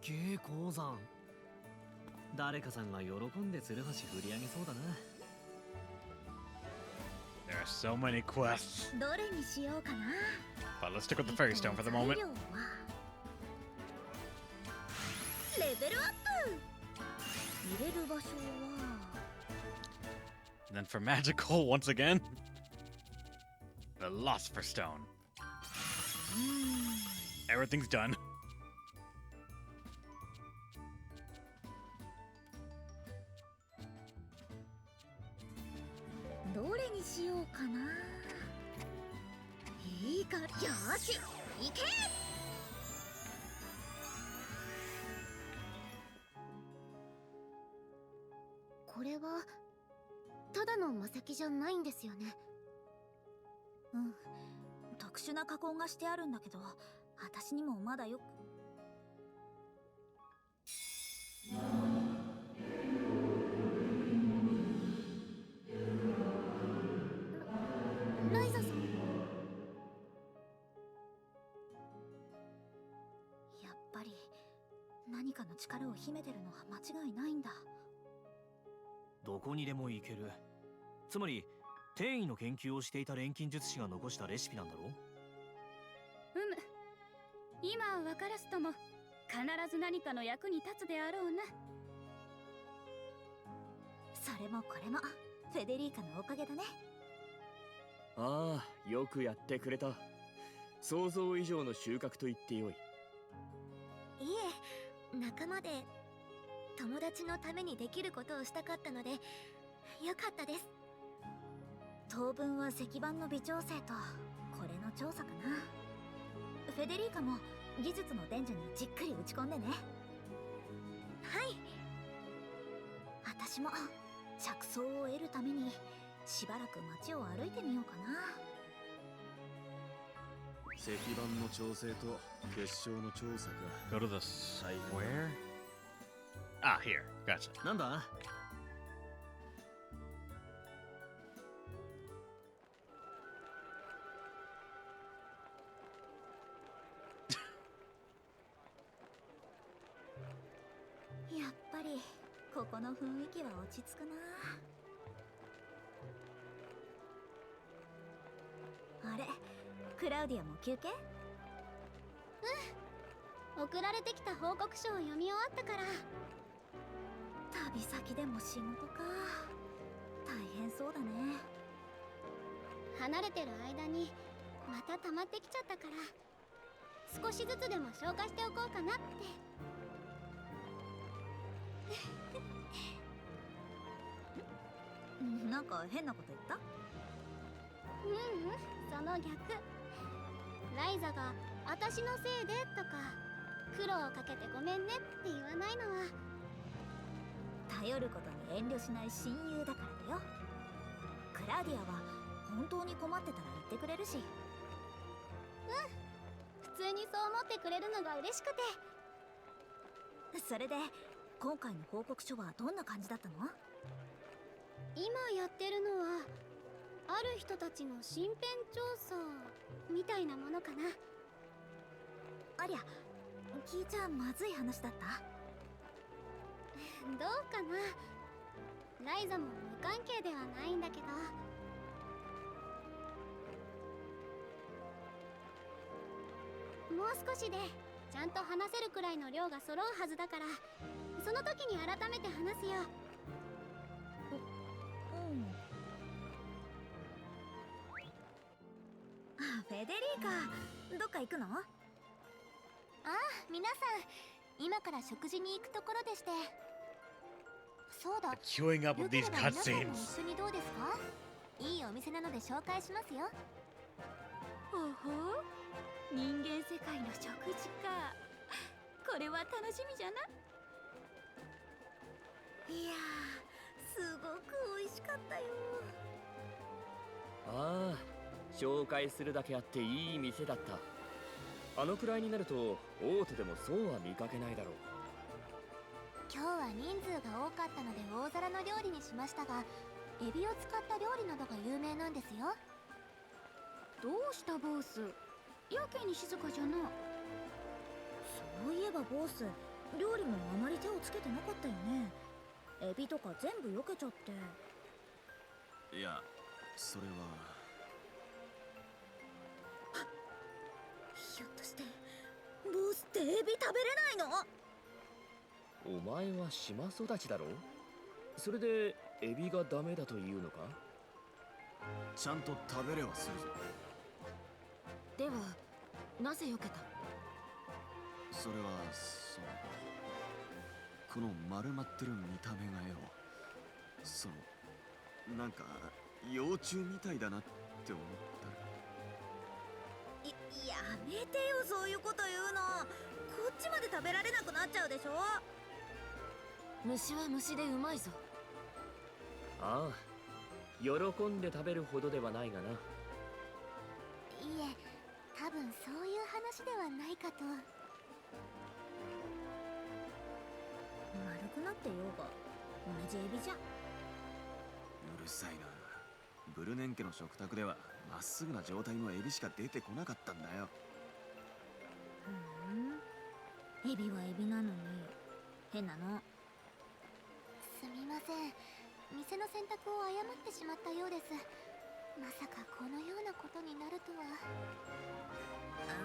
げえ鉱山。誰かさんが喜んでツルハシ振り上げそうだな。 There are so many quests. どれにしようかな。 But let's stick with the fairy stone for the moment. 材料はレベルアップ。入れる場所は And then for magical, once again, the philosopher stone. Everything's done. どれにしようかな。いいか、よーし、行け。これはただの魔石じゃないんですよね。うん、特殊な加工がしてあるんだけど、私にもまだよく。ライザさん、やっぱり何かの力を秘めてるのは間違いないんだ。どこにでも行ける。つまり転移の研究をしていた錬金術師が残したレシピなんだろう。今は分からずとも必ず何かの役に立つであろうな。それもこれもフェデリーカのおかげだね。ああ、よくやってくれた。想像以上の収穫と言ってよい。いえ、仲間で友達のためにできることをしたかったのでよかったです。当分は石板の微調整とこれの調査かな。フェデリーカも技術の伝授にじっくり打ち込んでね。はい。私も着想を得るためにしばらく街を歩いてみようかな。石板の調整と結晶の調査か。 Go to the where? Ah, here. Gotcha. なんだ。やっぱりここの雰囲気は落ち着くな。あれ、クラウディアも休憩？送られてきた報告書を読み終わったから。旅先でも仕事か。大変そうだね。離れてる間にまた溜まってきちゃったから少しずつでも消化しておこうかなって。なんか変なこと言った？その逆。ライザが「私のせいで」とか「苦労をかけてごめんね」って言わないのは頼ることに遠慮しない親友だからだよ。クラウディアは本当に困ってたら言ってくれるし。普通にそう思ってくれるのが嬉しくて。それで今回の報告書はどんな感じだったの？今やってるのはある人たちの身辺調査みたいなものかな。ありゃ、聞いちゃまずい話だった？どうかな。ライザも無関係ではないんだけど。もう少しでちゃんと話せるくらいの量が揃うはずだから、その時に改めて話すよ。フェデリーカ、どっか行くの？皆さん、今から食事に行くところでして。そうだ、 Queuing up with these よければ皆さんも cutscenes. 一緒にどうですか？いいお店なので紹介しますよ。ほほ、人間世界の食事か。これは楽しみじゃな。いやー、すごく美味しかったよ。ああ、紹介するだけあっていい店だった。あのくらいになると大手でもそうは見かけないだろう。今日は人数が多かったので大皿の料理にしましたが、エビを使った料理などが有名なんですよ。どうしたボス、やけに静かじゃな。そういえばボス、料理もあまり手をつけてなかったよね。エビとか全部避けちゃって。いや、それは。ひょっとしてボスってエビ食べれないの？お前は島育ちだろ。それでエビがダメだというのか？ちゃんと食べれはするぞ。ではなぜ避けた？それはこの丸まってる見た目がよ、なんか幼虫みたいだなって思った。やめてよ、そういうこと言うの。こっちまで食べられなくなっちゃうでしょ。虫は虫でうまいぞ。ああ、喜んで食べるほどではないがな。いえ、多分そういう話ではないかと。丸くなってようが同じエビじゃん。うるさいな。ブルネン家の食卓ではまっすぐな状態のエビしか出てこなかったんだよ。エビはエビなのに変なの。すみません、店の選択を誤ってしまったようです。まさかこのようなことになるとは。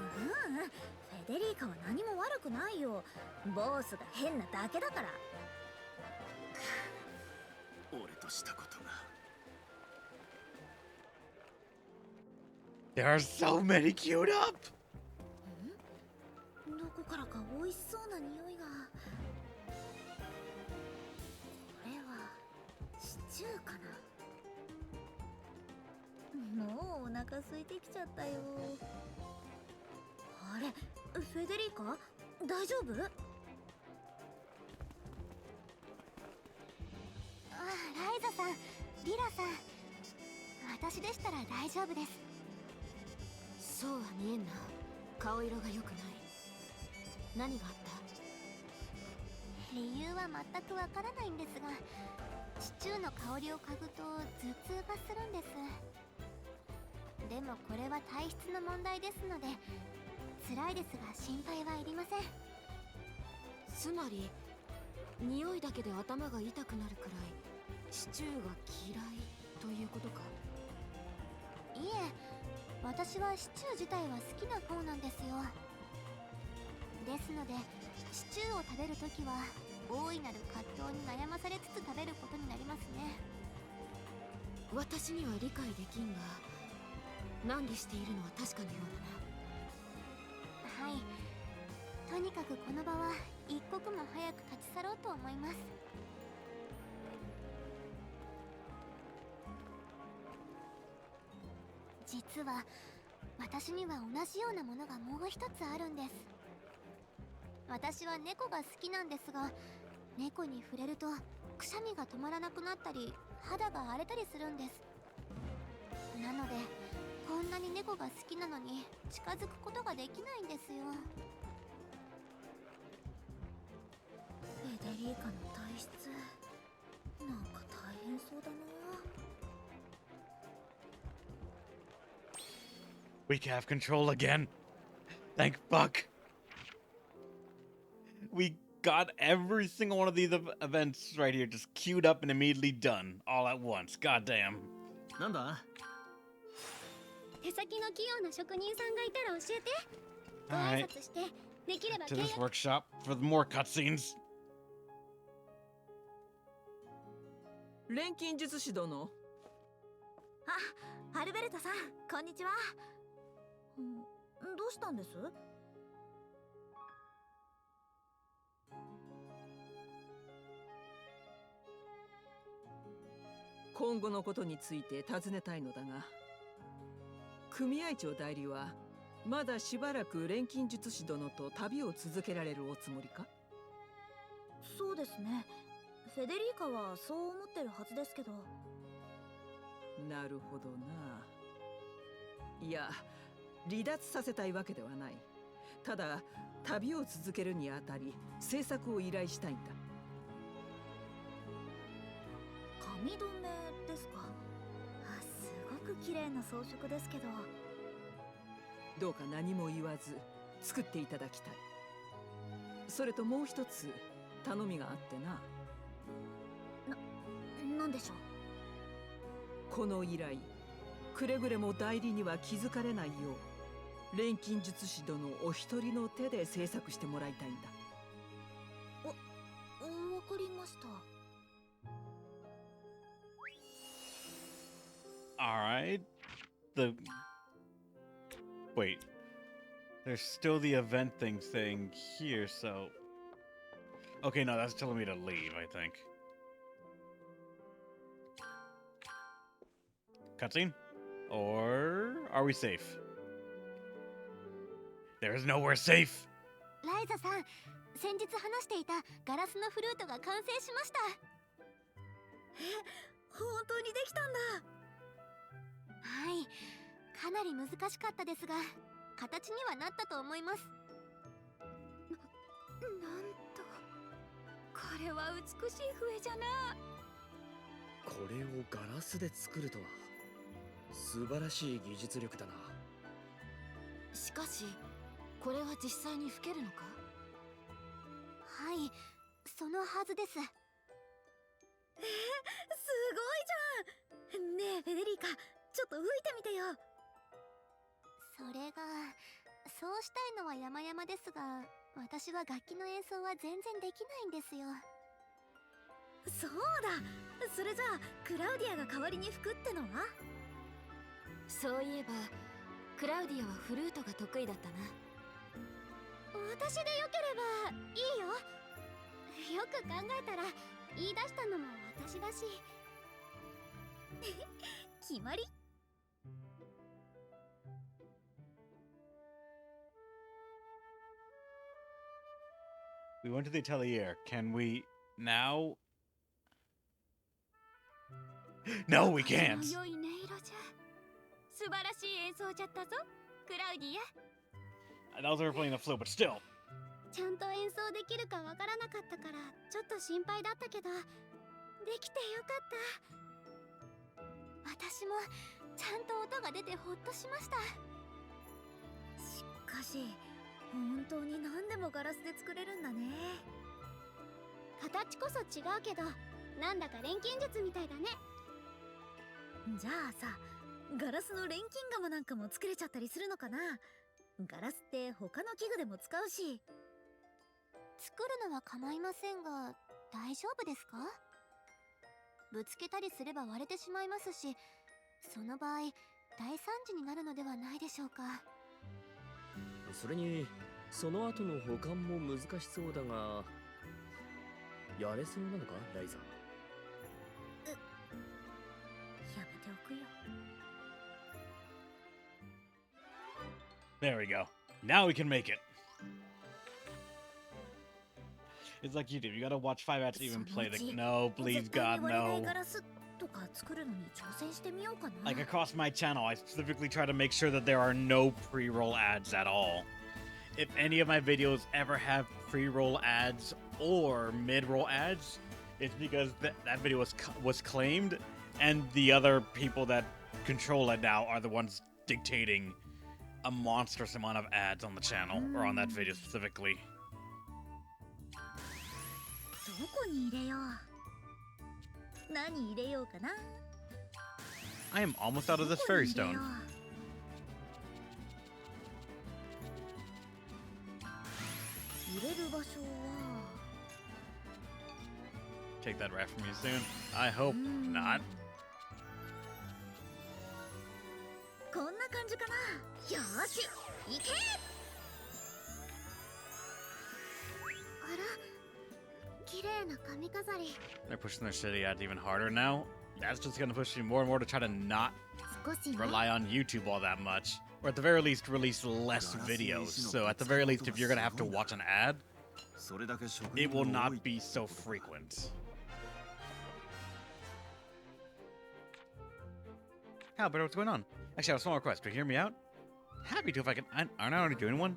フェデリーカは何も悪くないよ。ボスが変なだけだから。俺としたことが。There are so many queued up! どこからか美味しそうな匂いが。これはシチューかな。もうお腹空いてきちゃったよ。あれ、フェデリーカ大丈夫？ああ、ライザさん、リラさん、私でしたら大丈夫です。そうは見えんな。顔色が良くない。何があった？理由は全くわからないんですが、シチューの香りを嗅ぐと頭痛がするんです。でもこれは体質の問題ですので、辛いですが心配はいりません。つまり匂いだけで頭が痛くなるくらいシチューが嫌いということか？いえ、私はシチュー自体は好きな方なんですよ。ですのでシチューを食べるときは大いなる葛藤に悩まされつつ食べることになりますね。私には理解できんが、難儀しているのは確かのようだな。はい、とにかくこの場は一刻も早く立ち去ろうと思います。実は私には同じようなものがもう一つあるんです。私は猫が好きなんですが、猫に触れるとくしゃみが止まらなくなったり肌が荒れたりするんです。なのでこんなに猫が好きなのに近づくことができないんですよ。フェデリーカの体質なんか大変そうだな。We can have control again. Thank fuck. We got every single one of these events right here just queued up and immediately done all at once. God damn. なんだ？手先の器用な職人さんがいたら教えて。ご Alright. 挨拶してできれば To 契 this 約。 workshop for more cutscenes. 錬金術師殿。アルベルトさん、こんにちは。どうしたんです？今後のことについて尋ねたいのだが、組合長代理はまだしばらく錬金術師殿と旅を続けられるおつもりか？そうですね。フェデリーカはそう思ってるはずですけど。なるほどな。いや、離脱させたいわけではない。ただ旅を続けるにあたり制作を依頼したいんだ。髪留めですか？すごく綺麗な装飾ですけど。どうか何も言わず作っていただきたい。それともう一つ頼みがあってな。なんでしょう。この依頼、くれぐれも代理には気づかれないよう錬金術師殿お一人の手で制作してもらいたいんだ。わかりました。Alright. Wait. There's still the event thing here, so... Okay, no, that's telling me to leave, I think. Cutscene? Or are we safe? There is nowhere safe! ライザさん、先日話していたガラスのフルートが完成しました。本当にできたんだ。はい、かなり難しかったですが、形にはなったと思います。なんと、これは美しい笛じゃな。これをガラスで作るとは素晴らしい技術力だな。しかし、これは実際に吹けるのか？はい、そのはずです。すごいじゃん。ねえフェデリカ、ちょっと吹いてみてよ。それが、そうしたいのは山々ですが、私は楽器の演奏は全然できないんですよ。そうだ。それじゃあクラウディアが代わりに吹くってのは？そういえばクラウディアはフルートが得意だったな。私でよければいいよ。よく考えたら言い出したのも私だし。決まり。We went to the atelier. Can we now? No, we can't! 良い音色じゃ。素晴らしい演奏じゃったぞ、クラウディア。 That was her playing the flute, but still. ちゃんと演奏できるかわからなかったからちょっと心配だったけど、できてよかった。私もちゃんと音が出てほっとしました。しかし本当に何でもガラスで作れるんだね。形こそ違うけど、なんだか錬金術みたいだね。じゃあさ、ガラスの錬金釜なんかも作れちゃったりするのかな。ガラスって他の器具でも使うし。作るのは構いませんが、大丈夫ですか？ぶつけたりすれば割れてしまいますし、その場合大惨事になるのではないでしょうか。それにその後の保管も難しそうだが、やれそうなのかライザ。やめておくよ。There we go. Now we can make it. It's like YouTube. You gotta watch 5 ads to even play the. No, please, God, no. ガラスとか作るのに挑戦してみようかな。Like across my channel, I specifically try to make sure that there are no pre-roll ads at all. If any of my videos ever have pre-roll ads or mid-roll ads, it's because that video was claimed, and the other people that control it now are the ones dictating a monstrous amount of ads on the channel, or on that video specifically. どこに入れよう。何入れようかな。I am almost out of this fairy stone. 入れる場所は。 Take that rat from you soon. I hope not. こんな感じかな。よーし、行け。あら、綺麗な髪飾り。 They're pushing their shitty ads even harder now. That's just gonna push me more and more to try to not 少しね。 rely on YouTube all that much. Or at the very least, release less videos. So at the very least, if you're gonna have to watch an ad, it will not be so frequent. Albert, what's going on? Actually, I have a small request. Could you hear me out? Happy to if I can. Aren't I already doing one?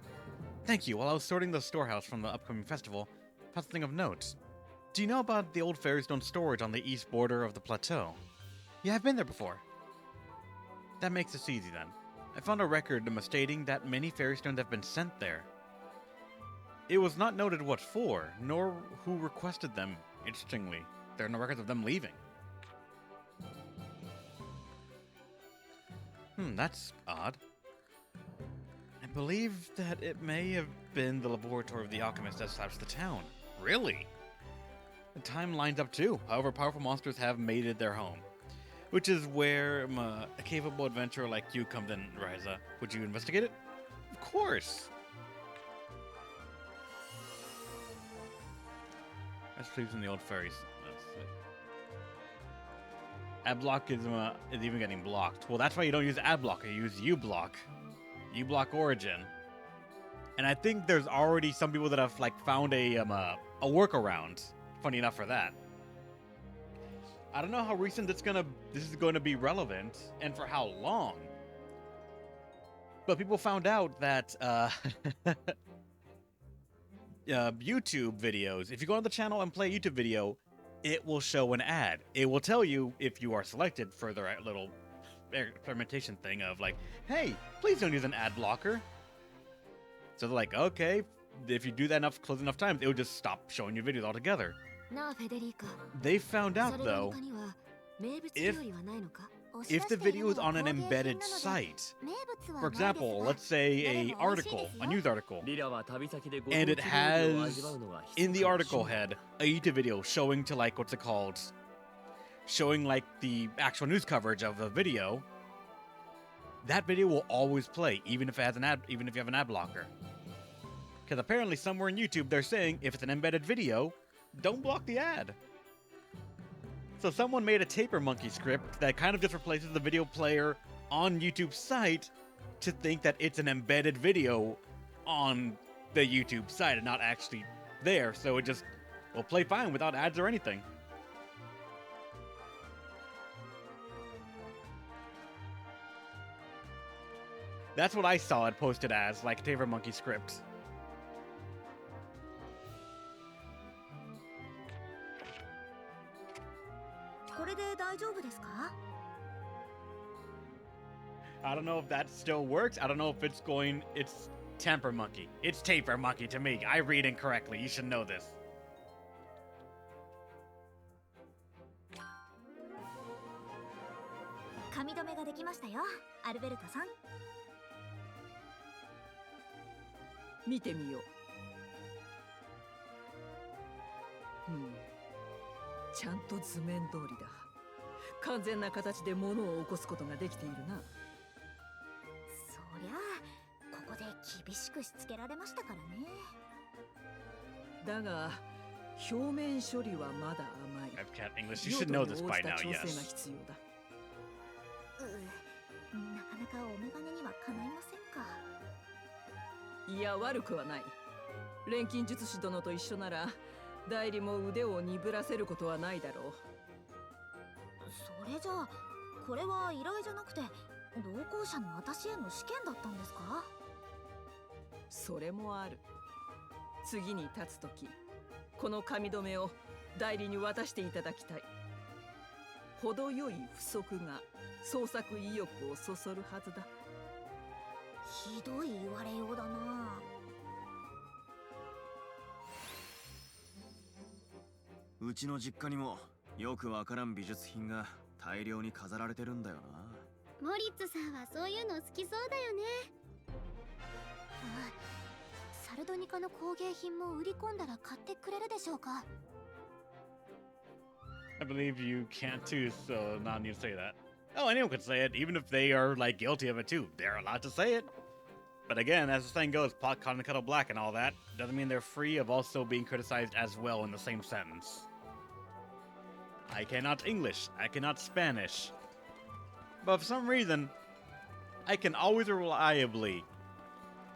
Thank you. While I was sorting the storehouse from the upcoming festival, I found something of note. Do you know about the old fairy stone storage on the east border of the plateau? Yeah, I've been there before. That makes this easy then. I found a record stating that many fairy stones have been sent there. it was not noted what for, nor who requested them. Interestingly, there are no records of them leaving. That's odd. I believe that it may have been the laboratory of the alchemist that established the town. Really? The time lines up too. However, powerful monsters have made it their home. Which is where a capable adventurer like you comes in, Ryza. Would you investigate it? Of course! Let's please in the old fairies. That's it. Adblock is even getting blocked. Well, that's why you don't use Adblock. You use uBlock. uBlock Origin. And I think there's already some people that have like found a workaround. Funny enough for that. I don't know how recent this is going to be relevant and for how long. But people found out that YouTube videos, if you go on the channel and play a YouTube video, it will show an ad. It will tell you if you are selected for the little experimentation thing of like, hey, please don't use an ad blocker. So they're like, okay, if you do that close enough times, it will just stop showing you videos altogether. They found out though, if the video is on an embedded site, for example, let's say a news article, and it has in the article head a YouTube video showing to like showing like the actual news coverage of the video, that video will always play even if it has even if you have an ad blocker. Because apparently somewhere in YouTube they're saying if it's an embedded video, don't block the ad. So someone made a Taper Monkey script that kind of just replaces the video player on YouTube's site to think that it's an embedded video on the YouTube site and not actually there. So it just will play fine without ads or anything. That's what I saw it posted as, like a Taper Monkey script. I don't know if that still works. I don't know if it's Temper Monkey. It's Taper Monkey to me. I read incorrectly. You should know this. Hm. ちゃんと図面通りだ。完全な形で物を起こすことができているな。そりゃあ、ここで厳しくしつけられましたからね。だが、表面処理はまだ甘い。I've cat English. You should know this by now, yes. なかなかお眼鏡にはかないませんか。いや、悪くはない。錬金術師殿と一緒なら、代理も腕を鈍らせることはないだろう。それじゃあ、これは依頼じゃなくて同行者の私への試験だったんですか？それもある。次に立つとき、この髪留めを代理に渡していただきたい。程よい不足が創作意欲をそそるはずだ。ひどい言われようだな。うちの実家にもよくわからん美術品が大量に飾られてるんだよな。モリッツさんはそういうの好きそうだよね。サルドニカの工芸品も売り込んだら買ってくれるでしょうか？ I believe you can't too, so not need to say that. Oh, anyone could say it, even if they are like guilty of it too. They're allowed to say it. But again, as the saying goes, pot caught in the kettle black and all that, doesn't mean they're free of also being criticized as well in the same sentence. I cannot English, I cannot Spanish. But for some reason, I can always reliably,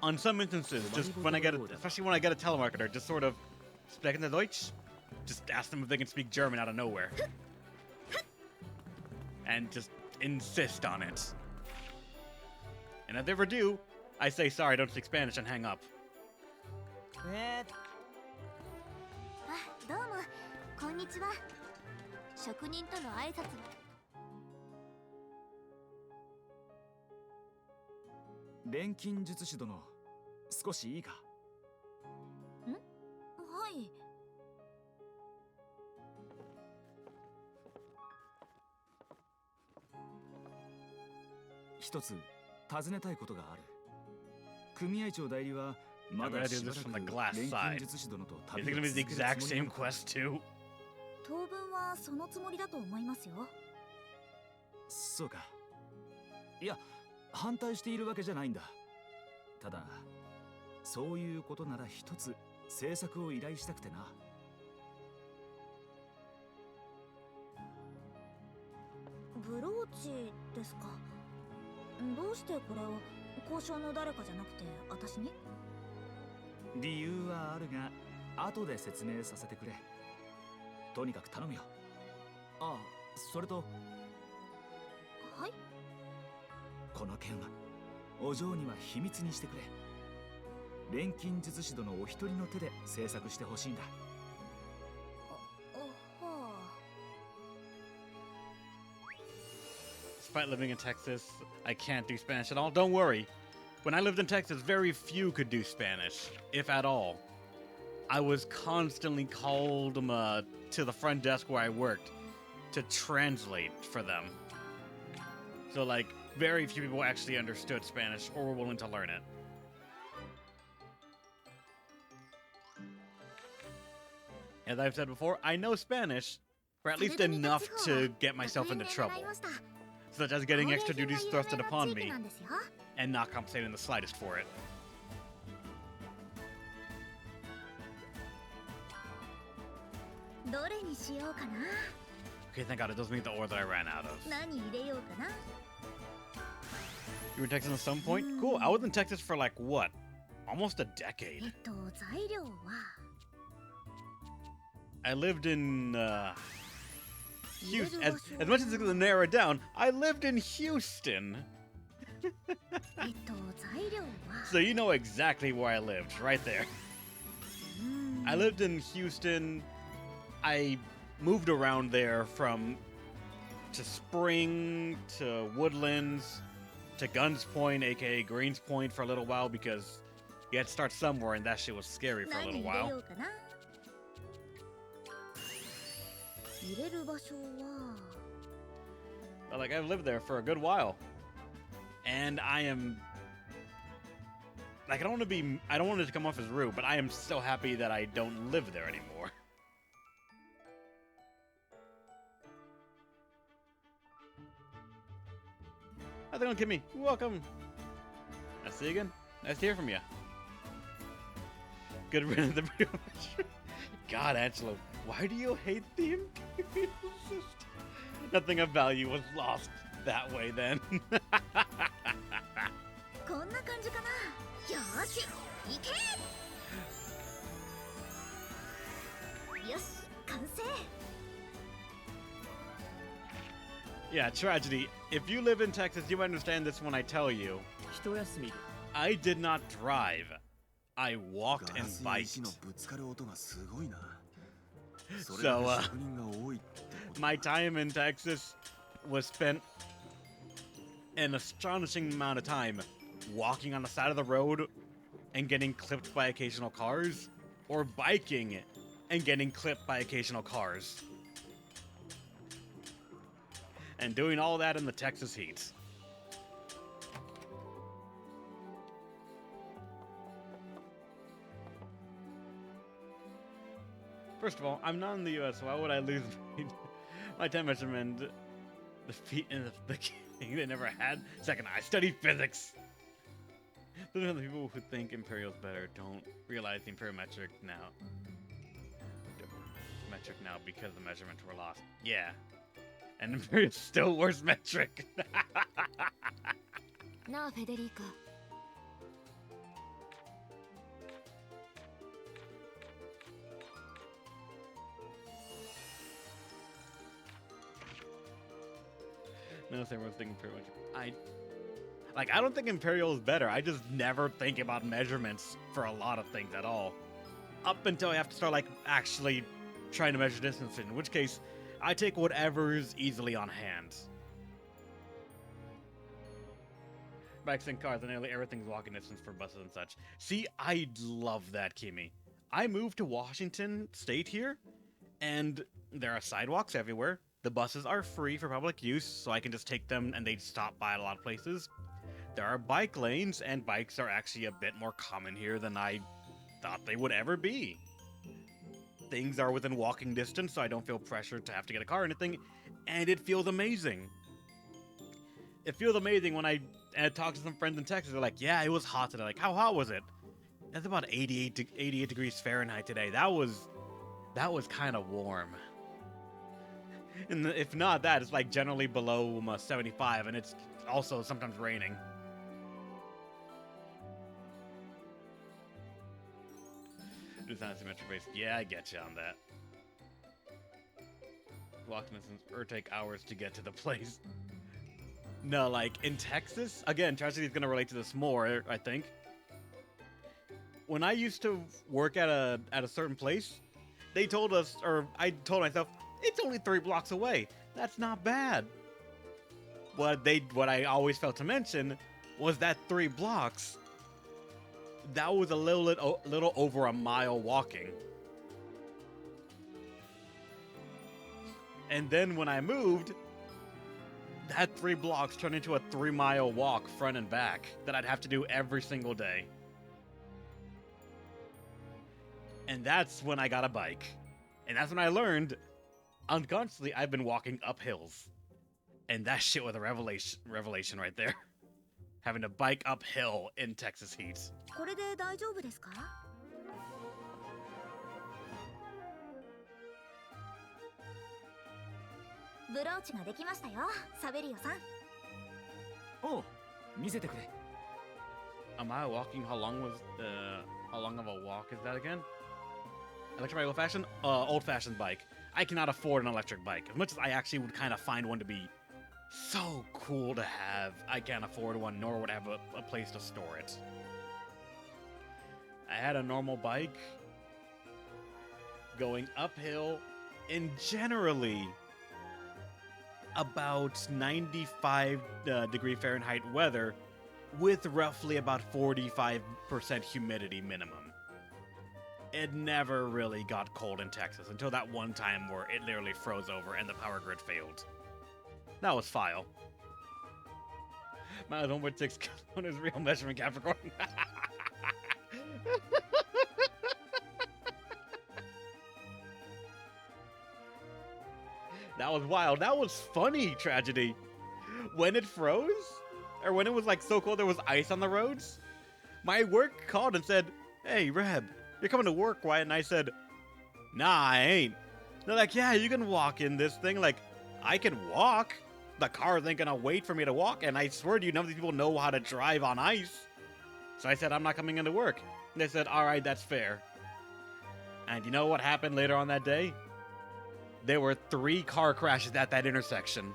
on some instances, just when I get, especially when I get a telemarketer, just sort of, sprechen Sie Deutsch? Just ask them if they can speak German out of nowhere. And just insist on it. And if they ever do, I say sorry, I don't speak Spanish and hang up. どうも、こんにちは。職人との挨拶。錬金術師殿、少しいいか？ん？一つ尋ねたいことがある。組合長代理はま I'm だ gonna し do ば this ら from く the glass 錬 side. 金術師殿と Is 旅 it を gonna be the 続ける exact つもりな same のか。 quest too? 当分はそのつもりだと思いますよ。そうか。いや、反対しているわけじゃないんだ。ただ、そういうことなら一つ制作を依頼したくてな。ブローチですか。どうしてこれを交渉の誰かじゃなくて私に？理由はあるが、後で説明させてくれ。とにかく頼むよ。ああ、それとはい。この件はお嬢には秘密にしてくれ。錬金術師殿お一人の手で制作してほしいんだ。はあ。 Despite living in Texas, I can't do Spanish at all. Don't worry. When I lived in Texas, very few could do Spanish, if at all. I was constantly called to the front desk where I worked to translate for them. So, like, very few people actually understood Spanish or were willing to learn it. As I've said before, I know Spanish, or at least enough to get myself into trouble, such as getting extra duties thrusted upon me and not compensated in the slightest for it. どれにしようかな。 Okay, thank God, it doesn't mean the ore that I ran out of. 何入れようかな。 You were in Texas at some point? Cool. I was in Texas for like, what? Almost a decade. 材料は。 I lived in, Houston. As much as it's gonna narrow it down, I lived in Houston. 材料は。 So you know exactly where I lived, right there. I lived in Houston. I moved around there from to Spring to Woodlands to Guns Point, aka Greens Point, for a little while because you had to start somewhere and that shit was scary for a little 何入れよ while. うかな。入れる場所は。 But, like, I've lived there for a good while. And I am like, I don't want it to come off as rude, but I am so happy that I don't live there anymore. How's it going, Kimmy? Welcome. Nice to see you again. Nice to hear from you. Good riddance the video. God, Angelo, why do you hate the Imperial system? Nothing of value was lost that way then. こんな感じかな。よーし、行け。よし、完成。 Yeah, tragedy. If you live in Texas, you understand this when I tell you. 一休みで I did not drive. I walked ガ and ラス biked. や石のぶつかる音がすごいな。それ So, だけ職人が多いってこと My time in Texas was spent an astonishing amount of time walking on the side of the road and getting clipped by occasional cars, or biking and getting clipped by occasional cars. And doing all that in the Texas heat. First of all, I'm not in the US, so why would I lose my time measurement? The feet in the king they never had. Second, I studied physics. Those are the people who think Imperial's better don't realize the Imperial metric now. Metric now because the measurements were lost. Yeah. And Imperial's still worse metric. なあ、フェデリカ。 No, everyone's thinking Imperial metric. I don't think Imperial is better. I just never think about measurements for a lot of things at all. Up until I have to start, like, actually trying to measure distance, in which case, I take whatever is easily on hand. Bikes and cars, and nearly everything's walking distance for buses and such. See, I love that, Kimi. I moved to Washington State here, and there are sidewalks everywhere. The buses are free for public use, so I can just take them and they stop by a lot of places. There are bike lanes, and bikes are actually a bit more common here than I thought they would ever be. Things are within walking distance, so I don't feel pressured to have to get a car or anything, and it feels amazing. It feels amazing when I talk to some friends in Texas. They're like, yeah, it was hot today. Like, how hot was it? It's about 88 degrees Fahrenheit today. That was kind of warm. And if not that, it's like generally below 75, and it's also sometimes raining. It's not symmetric based. Yeah, I get you on that. Walking distance or take hours to get to the place. No, like in Texas, again, Tragedy is gonna relate to this more, I think. When I used to work at a certain place, they told us, or I told myself, it's only 3 blocks away. That's not bad. What I always failed to mention was that 3 blocks, that was a little over a mile walking. And then when I moved, that 3 blocks turned into a 3-mile walk front and back that I'd have to do every single day. And that's when I got a bike. And that's when I learned, unconsciously, I've been walking up hills. And that shit was a revelation right there. Having to bike uphill in Texas heat. これで大丈夫ですか？ブローチができましたよ、サベリオさん。おう、見せてくれ。 Am I walking? How long of a walk is that again? Electric bike, old-fashioned? Old-fashioned bike. I cannot afford an electric bike. As much as I actually would kind of find one to be so cool to have, I can't afford one, nor would I have a place to store it. I had a normal bike going uphill in generally about 95 degree Fahrenheit weather with roughly about 45% humidity minimum. It never really got cold in Texas until that one time where it literally froze over and the power grid failed. That was file. My 1.6 on his real measurement, Capricorn. That was wild. That was funny, Tragedy. When it froze, or when it was like so cold there was ice on the roads, my work called and said, "Hey, Reb, you're coming to work, right?" And I said, "Nah, I ain't." They're like, "Yeah, you can walk in this thing." Like, I can walk. The car ain't gonna wait for me to walk. And I swear to you, none of these people know how to drive on ice. So I said, "I'm not coming into work." And they said, "All right, that's fair." And you know what happened later on that day? There were 3 car crashes at that intersection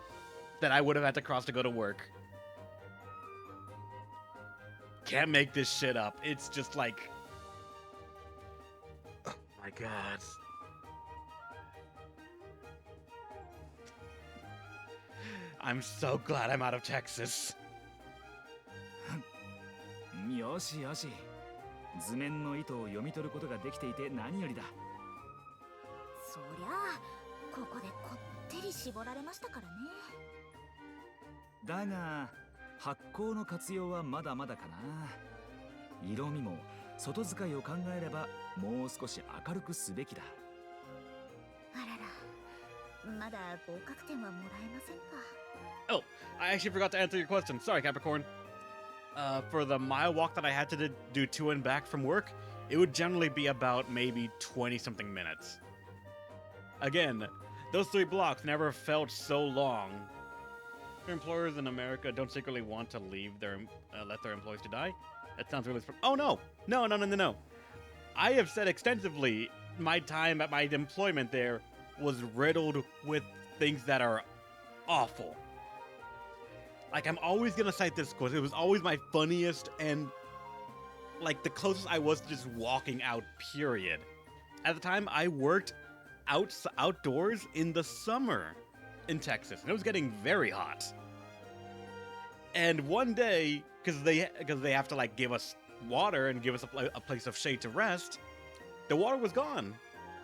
that I would have had to cross to go to work. Can't make this shit up. It's just like... oh my god. I'm so glad I'm out of Texas. よしよし。図面の意図を読み取ることができていて何よりだ。そりゃあ、ここでこってり絞られましたからね。だが発光の活用はまだまだかな。色味も外使いを考えればもう少し明るくすべきだ。あらら、まだ合格点はもらえませんか。 Oh, I actually forgot to answer your question. Sorry, Capricorn. For the mile walk that I had to do to and back from work, it would generally be about maybe 20-something minutes. Again, those 3 blocks never felt so long. Employers in America don't secretly want to leave let their employees to die. That sounds really... oh, no. No. I have said extensively my time at my employment there was riddled with things that are awful. Like, I'm always gonna cite this because it was always my funniest and, like, the closest I was to just walking out, period. At the time, I worked outdoors in the summer in Texas, and it was getting very hot. And one day, because they have to, like, give us water and give us a place of shade to rest, the water was gone.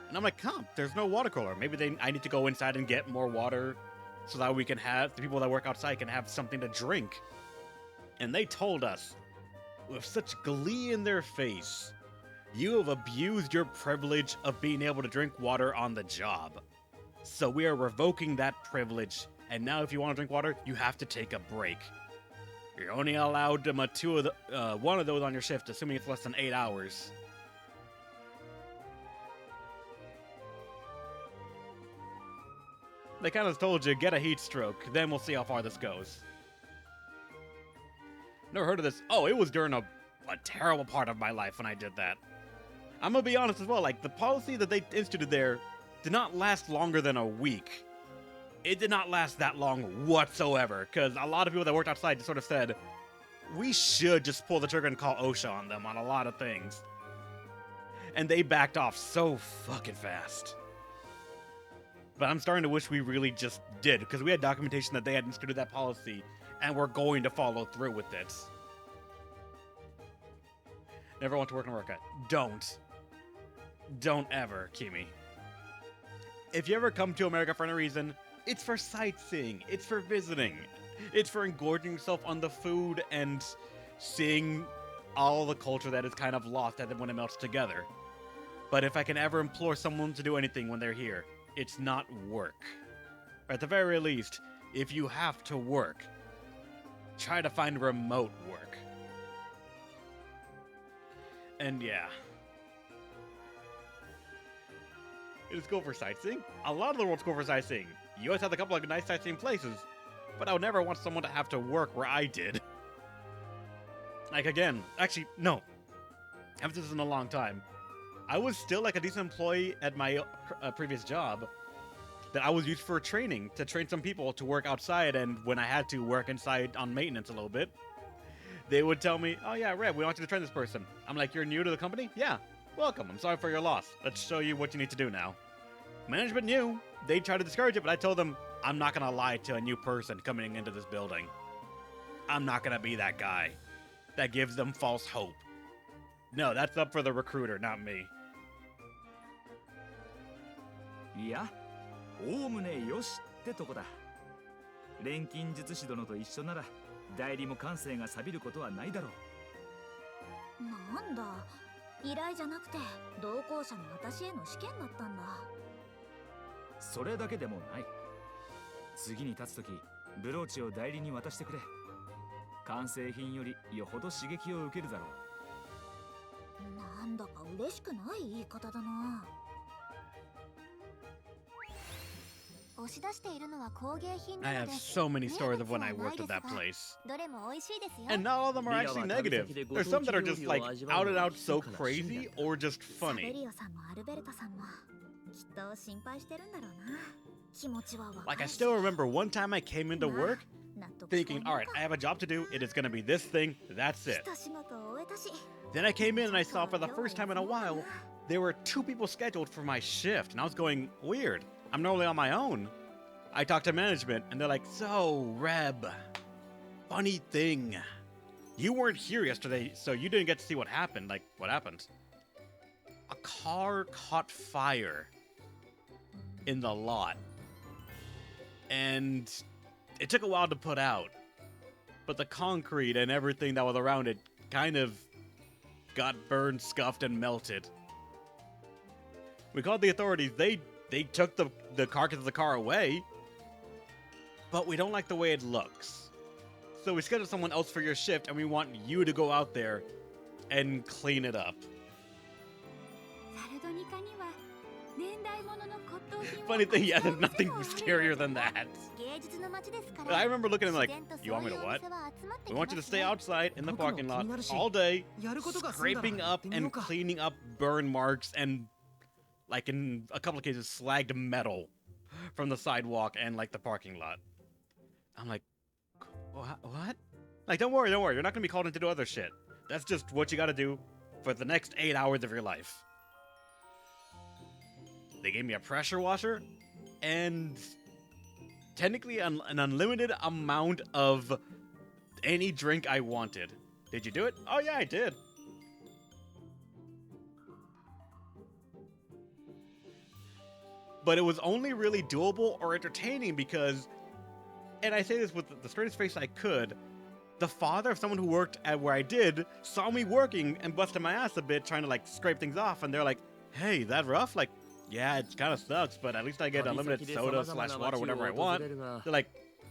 And I'm like, huh, there's no water cooler. Maybe I need to go inside and get more water so that we can have, the people that work outside can have something to drink. And they told us, with such glee in their face, you have abused your privilege of being able to drink water on the job. So we are revoking that privilege, and now if you want to drink water, you have to take a break. You're only allowed one of those on your shift, assuming it's less than 8 hours. They kind of told you, get a heat stroke, then we'll see how far this goes. Never heard of this. Oh, it was during a terrible part of my life when I did that. I'm gonna be honest as well, like, the policy that they instituted there did not last longer than a week. It did not last that long whatsoever, because a lot of people that worked outside just sort of said, we should just pull the trigger and call OSHA on them on a lot of things. And they backed off so fucking fast. But I'm starting to wish we really just did, because we had documentation that they had instituted that policy, and we're going to follow through with it. Never want to work in a workout. Don't. Don't ever, Kimi. If you ever come to America for any reason, it's for sightseeing, it's for visiting, it's for engorging yourself on the food and seeing all the culture that is kind of lost when it melts together. But if I can ever implore someone to do anything when they're here, it's not work. Or at the very least, if you have to work, try to find remote work. And yeah. It is cool for sightseeing. A lot of the world's cool for sightseeing. You always have a couple of nice sightseeing places, but I would never want someone to have to work where I did. Like, again, actually, no. I haven't done this in a long time. I was still like a decent employee at my previous job that I was used for training, to train some people to work outside, and when I had to work inside on maintenance a little bit, they would tell me, oh yeah, Red, we want you to train this person. I'm like, you're new to the company? Yeah. Welcome, I'm sorry for your loss. Let's show you what you need to do now. Management knew. They tried to discourage it, but I told them, I'm not gonna lie to a new person coming into this building. I'm not gonna be that guy that gives them false hope. No, that's up for the recruiter, not me. いや、おおむねよしってとこだ。錬金術師殿と一緒なら代理も感性が錆びることはないだろう。なんだ、依頼じゃなくて同行者の私への試験だったんだ。それだけでもない。次に立つとき、ブローチを代理に渡してくれ。完成品よりよほど刺激を受けるだろう。なんだか嬉しくない言い方だな。押し出しているのは工芸品 I な have ので、 so many stories of when I 名物 worked は at that ないで place. すが、どれも美味しいですよ。 And not all of them are actually negative. There's some that are just like out and out so crazy or just サベ funny. リオさんもアルベルトさんもきっと心配してるんだろうな。気持ちはわか Like, I るし still remember one time I came into work 納得したい thinking, の alright, か。 I have a job to do. It is going to be this thing. That's it. 一仕事を終えたし。 Then I came in and I saw for the first time in a while, there were 2 people scheduled for my shift. And I was going, weird. I'm normally on my own. I talked to management and they're like, so, Reb, funny thing. You weren't here yesterday, so you didn't get to see what happened. Like, what happened? A car caught fire in the lot. And it took a while to put out. But the concrete and everything that was around it kind of got burned, scuffed, and melted. We called the authorities. They took the carcass of the car away. But we don't like the way it looks. So we scheduled someone else for your shift, and we want you to go out there and clean it up. Funny thing, yeah, there's nothing scarier than that. 芸術の街ですから。 I remember looking at him like, 自然と you want me to そういうお what? 店は集まってき We want you to ます stay ね。 outside in the 僕も parking lot 気になるし、 all day, やることが済んだら scraping やっ up てみよ and うか。 cleaning up burn marks and, like in a couple of cases, slagged metal from the sidewalk and like the parking lot. I'm like, what? Like, don't worry. You're not gonna be called in to do other shit. That's just what you gotta do for the next 8 hours of your life. They gave me a pressure washer and technically an unlimited amount of any drink I wanted. Did you do it? Oh yeah, I did. but it was only really doable or entertaining because, and I say this with the straightest face I could, the father of someone who worked at where I did saw me working and busted my ass a bit trying to like scrape things off, and they're like, hey, that rough? Like, yeah, it kind of sucks, but at least I get unlimited soda / water, whatever I want. They're like,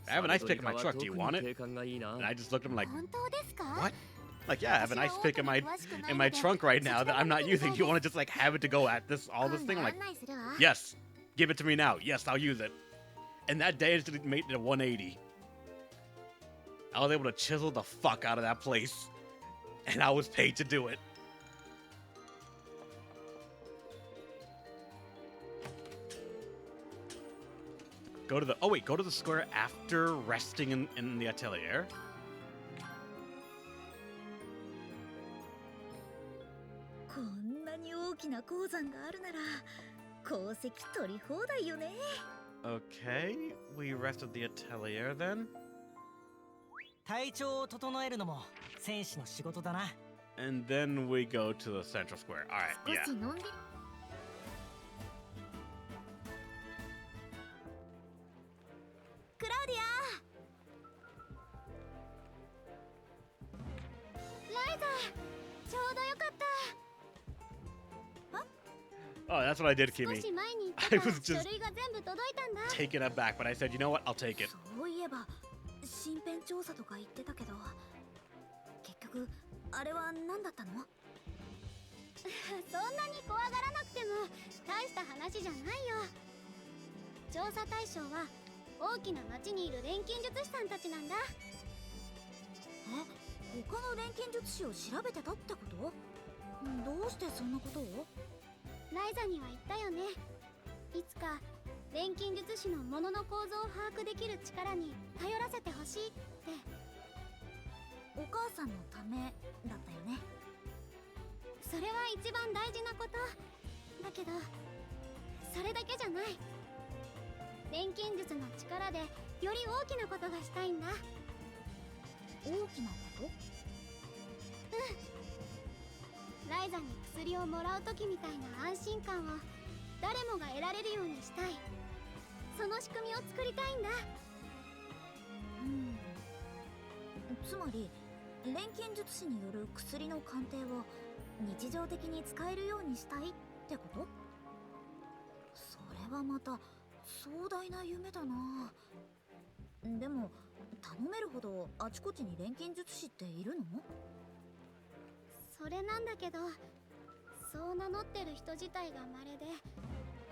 I have an ice pick in my truck, do you want it? And I just looked at them like, 本当ですか what? Like, yeah, I have an ice pick in my trunk right now that I'm not using. Do you want to just like have it to go at all this thing? I'm like, 案内するわ yes, give it to me now. Yes, I'll use it. And that day, I just made it a 180. I was able to chisel the fuck out of that place, and I was paid to do it. Go to the square after resting in the atelier. こんなに大きな鉱山があるなら鉱石取り放題よね。 Okay, we rested the atelier then. 体調を整えるのも戦士の仕事だな。 And then we go to the central square. Alright, 少 yeah. し飲んで。クラウディア。ライザちょうどよかった Oh, that's what I did, 少 Kimi. し前に言った I が was 書 just 類が全部届いたんだ taken aback, but I said, you know what? I'll take it. そういえば身辺調査とか言ってたけど結局あれは何だったの？そんなに怖がらなくても大した話じゃないよ調査対象は大きな町にいる錬金術師さんたちなんだえ、他の錬金術師を調べてたってこと？どうしてそんなことを？ライザには言ったよねいつか錬金術師の物の構造を把握できる力に頼らせてほしいってお母さんのためだったよね。それは一番大事なことだけどそれだけじゃない錬金術の力でより大きなことがしたいんだ大きなこと？ライザに薬をもらう時みたいな安心感を誰もが得られるようにしたいその仕組みを作りたいんだつまり錬金術師による薬の鑑定を日常的に使えるようにしたいってこと？それはまた壮大な夢だな。でも頼めるほどあちこちに錬金術師っているの？それなんだけどそう名乗ってる人自体が稀で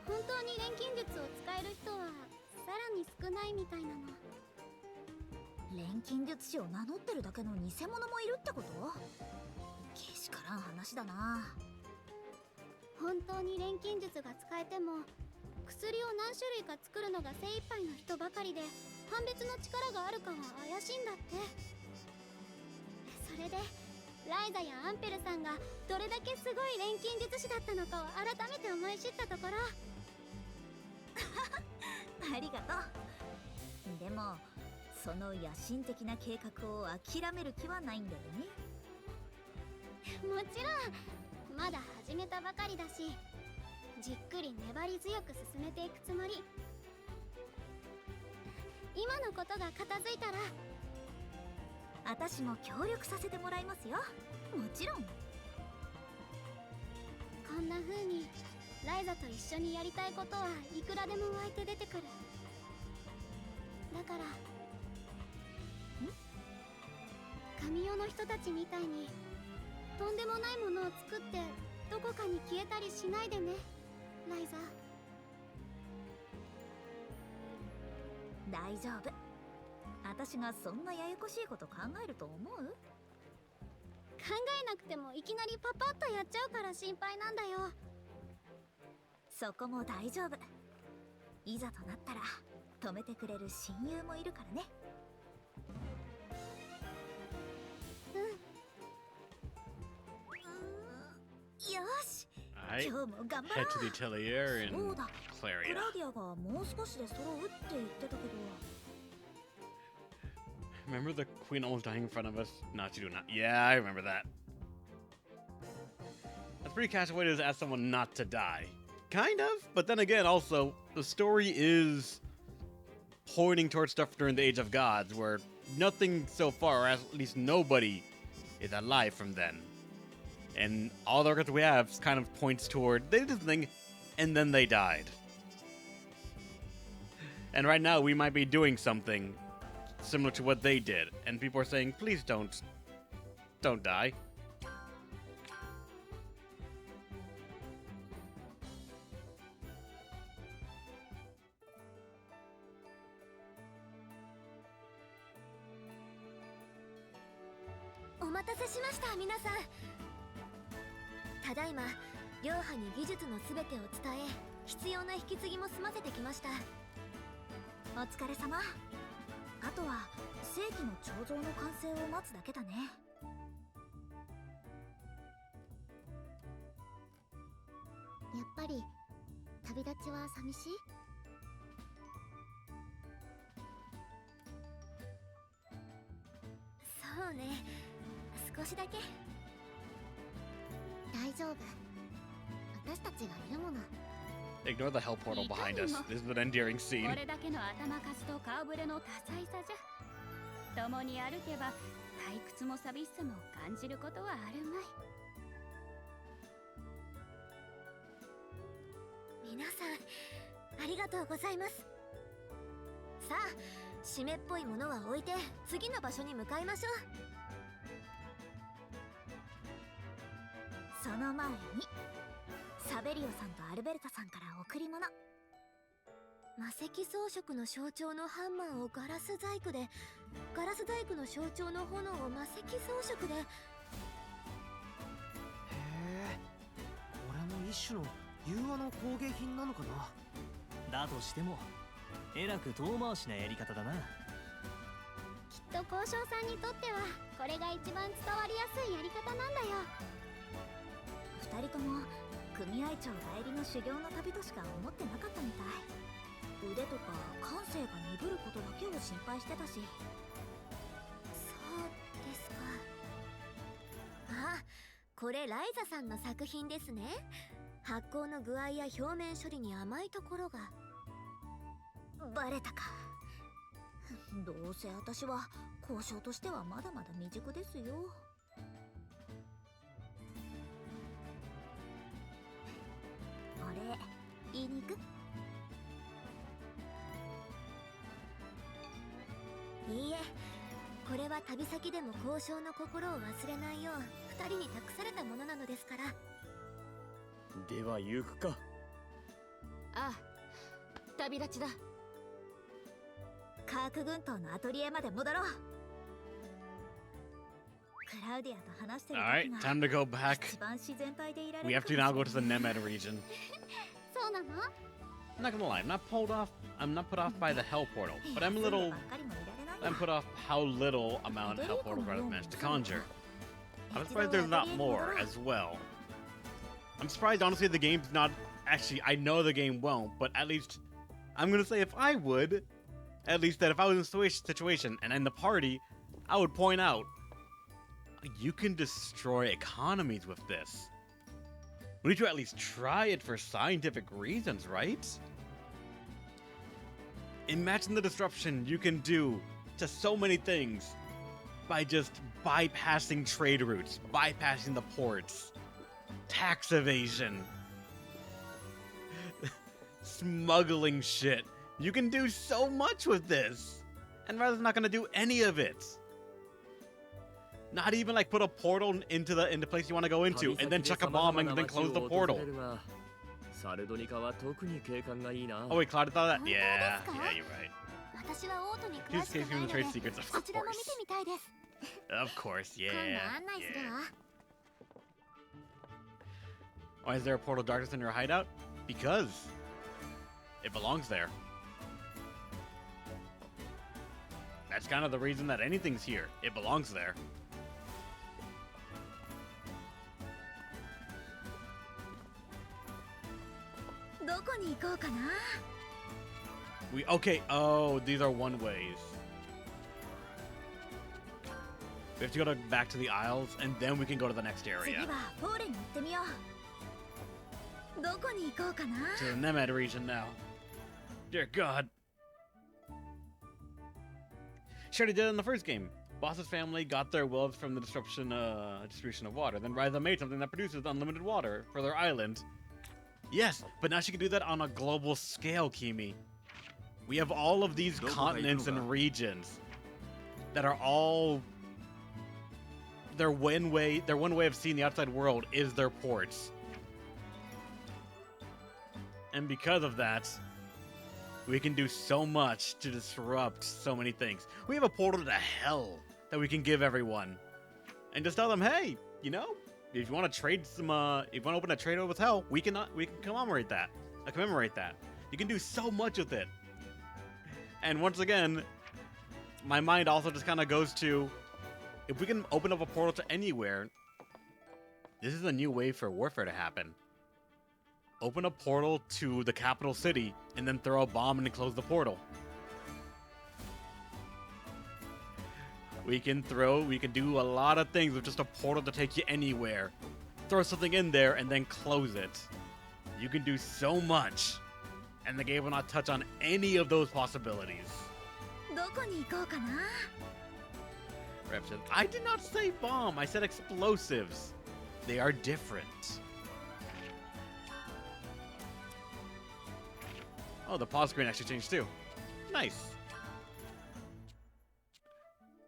本当に錬金術を使える人はさらに少ないみたいなの錬金術師を名乗ってるだけの偽物もいるってこと？けしからん話だな。本当に錬金術が使えても薬を何種類か作るのが精一杯の人ばかりで判別の力があるかは怪しいんだってそれでライザやアンペルさんがどれだけすごい錬金術師だったのかを改めて思い知ったところありがとう。でもその野心的な計画を諦める気はないんだよね。もちろんまだ始めたばかりだしじっくり粘り強く進めていくつもり今のことが片付いたら私も協力させてもらいますよ。もちろん。こんな風にライザと一緒にやりたいことはいくらでも湧いて出てくるだから神代の人たちみたいにとんでもないものを作ってどこかに消えたりしないでねライザ大丈夫。私がそんなややこしいこと考えると思う？考えなくてもいきなりパパッとやっちゃうから心配なんだよそこも大丈夫。いざとなったら止めてくれる親友もいるからね。よし、 Alright, 今日も頑張ろ head to the atelier う。そう in だ、ク Claria. ラウディアがもう少しで揃うって言ってたけど Remember the queen almost dying in front of us? No, she do not. Yeah, I remember that. That's pretty casual way to ask someone not to die. Kind of, but then again, also, the story is pointing towards stuff during the Age of Gods, where nothing so far, or at least nobody, is alive from then. And all the records we have kind of points toward they did this thing, and then they died. And right now we might be doing something similar to what they did, and people are saying, please don't die.お待たせしました、皆さん。ただいま両派に技術のすべてを伝え、必要な引き継ぎも済ませてきました。お疲れ様。あとは正規の彫像の完成を待つだけだね。やっぱり旅立ちは寂しい？そうね、少しだけ。大丈夫。私たちがいるもの。Ignore the hell portal behind us. This is an endearing scene. これだけの頭数と顔ぶれの多彩さじゃ。共に歩けば退屈も寂しさも感じることはあるまい。皆さん、ありがとうございます。さあ、湿っぽいものは置いて次の場所に向かいましょう。その前にサベリオさんとアルベルタさんから贈り物。魔石装飾の象徴のハンマーをガラス細工で、ガラス細工の象徴の炎を魔石装飾で。へえ、これも一種の融和の工芸品なのかな。だとしてもえらく遠回しなやり方だな。きっと交渉さんにとってはこれが一番伝わりやすいやり方なんだよ。二人とも組合長代理の修行の旅としか思ってなかったみたい。腕とか感性が鈍ることだけを心配してたし。そうですか。あ、これライザさんの作品ですね。発酵の具合や表面処理に甘いところが。バレたか。どうせ私は交渉としてはまだまだ未熟ですよ。お礼言いに行く？いいえ、これは旅先でも交渉の心を忘れないよう二人に託されたものなのですから。では行くか。ああ、旅立ちだ。カーク群島のアトリエまで戻ろう。クラウディアと話してる時 Alright, が time to go back. 一番自然体でいられる。 We have to now go to the Nemad region. そうなの？ I'm not gonna lie, I'm not put off by the hell portal, but I'm put off how little amount hell portal brothers managed to conjure. I'm surprised there's not more as well. I'm surprised, honestly, the game's not... Actually, I know the game won't, but at least... I'm gonna say if I would, at least that if I was in a situation and in the party, I would point out, you can destroy economies with this. We need to at least try it for scientific reasons, right? Imagine the disruption you can do to so many things by just bypassing trade routes, bypassing the ports, tax evasion, smuggling shit. You can do so much with this, and Ryza's not gonna do any of it. Not even like put a portal into the place you want to go into, and then chuck a bomb and then close the portal. Oh wait, Cloud thought that? Yeah, you're right. 私はオートに詳 He's しくない escaping の the で trade secrets, of そちらも見て course. みたいです。 Of course, 今度 yeah. 案内するわ。 Why is there a portal of darkness in your hideout? Because it belongs there. That's kind of the reason that anything's here. It belongs there. Okay, oh, these are one ways. We have to go back to the Isles, and then we can go to the next area. 次はフォーレに行ってみよう。どこに行こうかな。 To the Nemad region now. Dear God. She already did it in the first game. Boss's family got their wealth from the distribution of water. Then Ryza made something that produces unlimited water for their island. Yes, but now she can do that on a global scale, Kimi. We have all of these continents and regions that are all... Their one way of seeing the outside world is their ports. And because of that, we can do so much to disrupt so many things. We have a portal to hell that we can give everyone. And just tell them, hey, you know, if you want to trade some, if you want to open a trade with hell, we can commemorate that. You can do so much with it. And once again, my mind also just kind of goes to, if we can open up a portal to anywhere, this is a new way for warfare to happen. Open a portal to the capital city, and then throw a bomb and close the portal. We can do a lot of things with just a portal to take you anywhere. Throw something in there and then close it. You can do so much, and the game will not touch on any of those possibilities. Rep says, I did not say bomb, I said explosives. They are different. Oh, the pause screen actually changed too. Nice.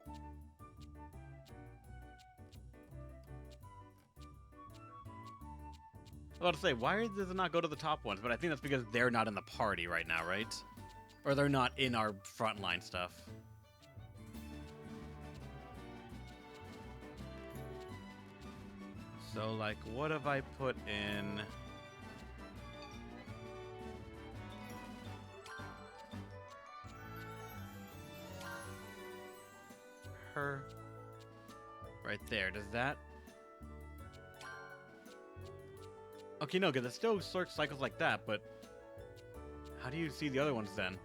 I was about to say, why does it not go to the top ones? But I think that's because they're not in the party right now, right? Or they're not in our frontline stuff. So, like, what have I put in? Her right there. Does that? Okay, no, because it still cycles like that, but how do you see the other ones then?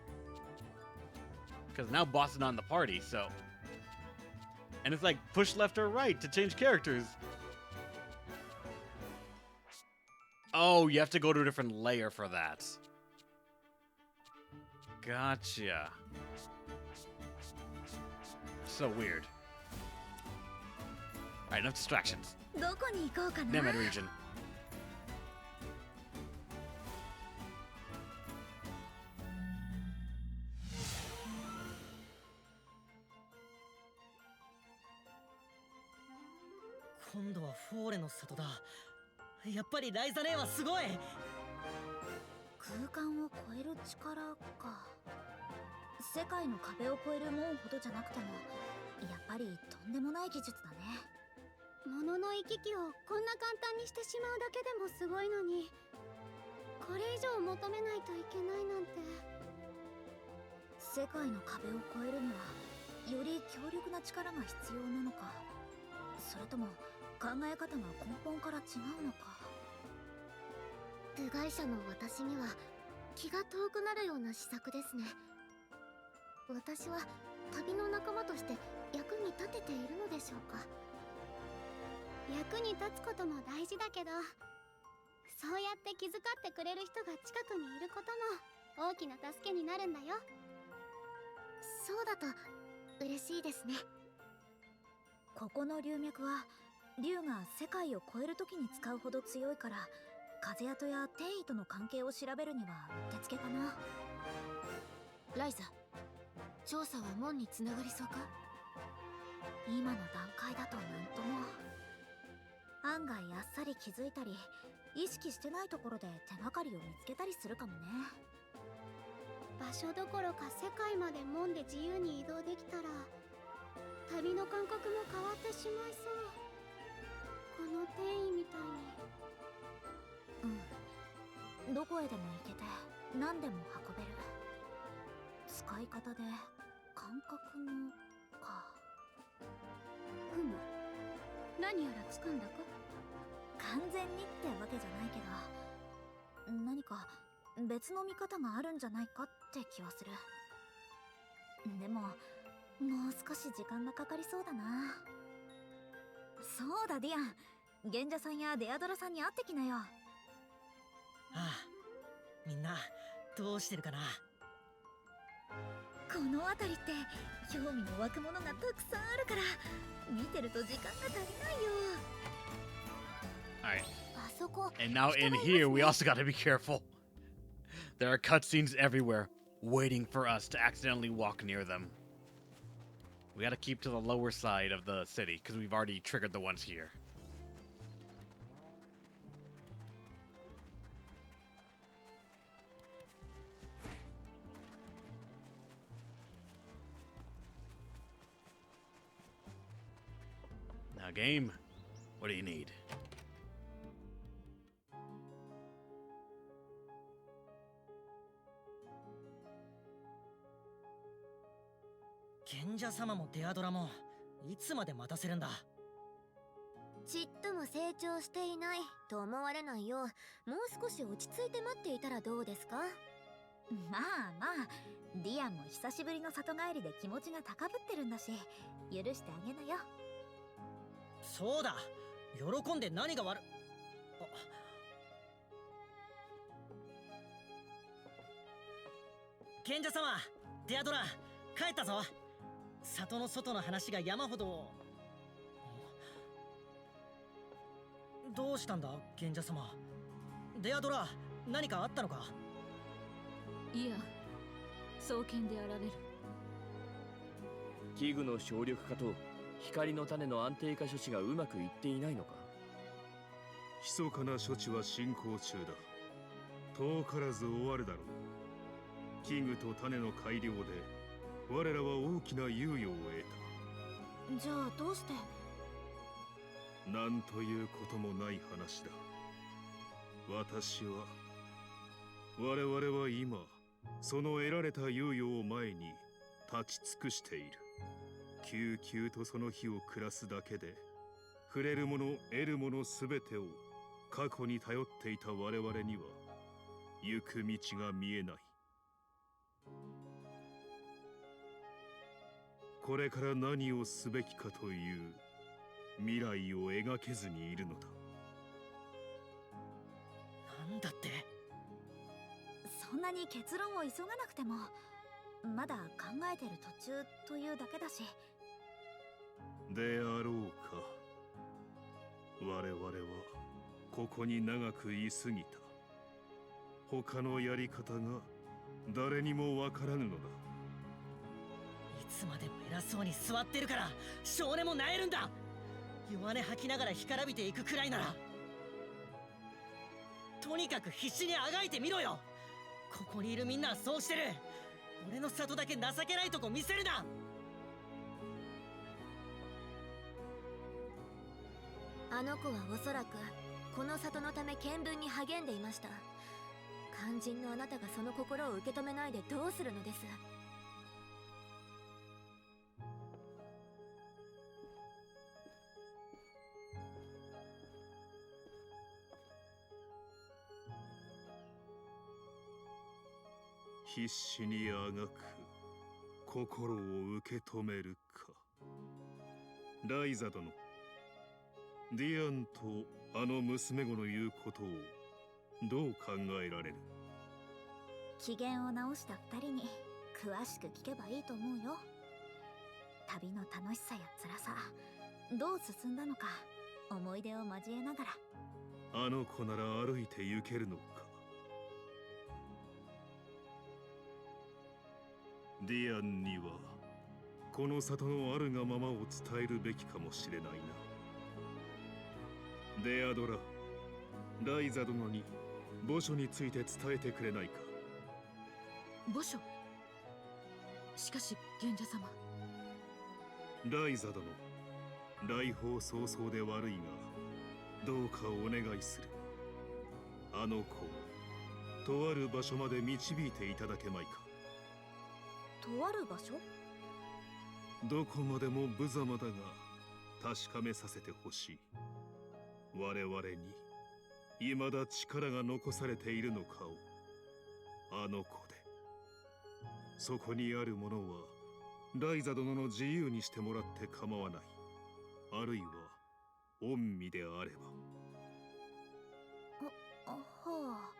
Because now boss is not in the party, so. And it's like push left or right to change characters. Oh, you have to go to a different layer for that. Gotcha. So weird. Alright, enough distractions. Nemad region.やっぱりライザ姉はすごい。空間を超える力か。世界の壁を越える門ほどじゃなくても、やっぱりとんでもない技術だね。物の行き来をこんな簡単にしてしまうだけでもすごいのに、これ以上求めないといけないなんて。世界の壁を越えるにはより強力な力が必要なのか、それとも考え方が根本から違うのか。部外者の私には気が遠くなるような施策ですね。私は旅の仲間として役に立てているのでしょうか。役に立つことも大事だけど、そうやって気遣ってくれる人が近くにいることも大きな助けになるんだよ。そうだと嬉しいですね。ここの龍脈は龍が世界を超える時に使うほど強いから、風跡や天意との関係を調べるにはうってつけかな。ライザ、調査は門につながりそうか？今の段階だとなんとも。案外あっさり気づいたり、意識してないところで手がかりを見つけたりするかもね。場所どころか世界まで門で自由に移動できたら、旅の感覚も変わってしまいそう。この天意みたいに。どこへでも行けて何でも運べる。使い方で感覚もか。何やらつかんだか？完全にってわけじゃないけど、何か別の見方があるんじゃないかって気はする。でももう少し時間がかかりそうだな。そうだディアン、賢者さんやデアドラさんに会ってきなよ。ああ、みんなどうしてるかな。この辺りって興味の湧くものがたくさんあるから見てると時間が足りないよ。 Alright. あそこ And now in here, we also gotta be careful. There are cutscenes everywhere, waiting for us to accidentally walk near them. We gotta keep to the lower side of the city, because we've already triggered the ones here. Now, game, what do you need? 賢者様もデアドラもいつまで待たせるんだ。ちっとも成長していないと思われないようもう少し落ち着いて待っていたらどうですか。まあまあディアンも久しぶりの里帰りで気持ちが高ぶってるんだし許してあげなよ。そうだ、喜んで何が悪っ。賢者様、デアドラ帰ったぞ。里の外の話が山ほど。どうしたんだ賢者様。デアドラ何かあったのか。いや、双剣であられる。器具の省力化と光の種の安定化処置がうまくいっていないのか。密かな処置は進行中だ。遠からず終わるだろう。器具と種の改良で我らは大きな猶予を得た。じゃあどうして。なんということもない話だ。我々は今その得られた猶予を前に立ち尽くしている。悠々とその日を暮らすだけで触れるもの得るものすべてを過去に頼っていた我々には行く道が見えない。これから何をすべきかという未来を描けずにいるのだ。なんだって。そんなに結論を急がなくてもまだ考えてる途中というだけだし。であろうか。我々はここに長く居すぎた。他のやり方が誰にもわからぬのだ。いつまでも偉そうに座ってるから少年も萎えるんだ。弱音吐きながら干からびていくくらいならとにかく必死にあがいてみろよ。ここにいるみんなはそうしてる。俺の里だけ情けないとこ見せるな。あの子はおそらくこの里のため見聞に励んでいました。肝心のあなたがその心を受け止めないでどうするのです。必死にあがく心を受け止めるか。ライザ殿、ディアンとあの娘子の言うことをどう考えられる。機嫌を直した二人に詳しく聞けばいいと思うよ。旅の楽しさや辛さどう進んだのか思い出を交えながら。あの子なら歩いて行けるのか。ディアンにはこの里のあるがままを伝えるべきかもしれないな。デアドラ、ライザ殿に墓所について伝えてくれないか。墓所。しかし賢者様。ライザ殿、来訪早々で悪いがどうかお願いする。あの子をとある場所まで導いていただけまいか。とある場所。どこまでも無様だが確かめさせてほしい。我々に未だ力が残されているのかをあの子で。そこにあるものはライザ殿の自由にしてもらって構わない。あるいは恩義であれば。はあ。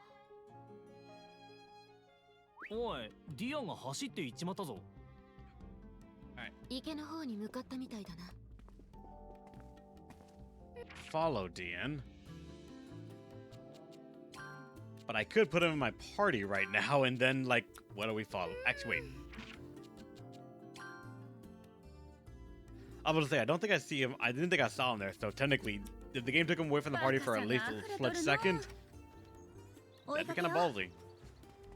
おい、ディアンが走って行っちまったぞ。池の方に向かったみたいだな。 Follow Dian. But I could put him in my party right now and then, like, what do we follow? Actually, wait. I was gonna say, I don't think I see him. I didn't think I saw him there, so technically, if the game took him away from the party for at least a split second, that'd be kind of ballsy.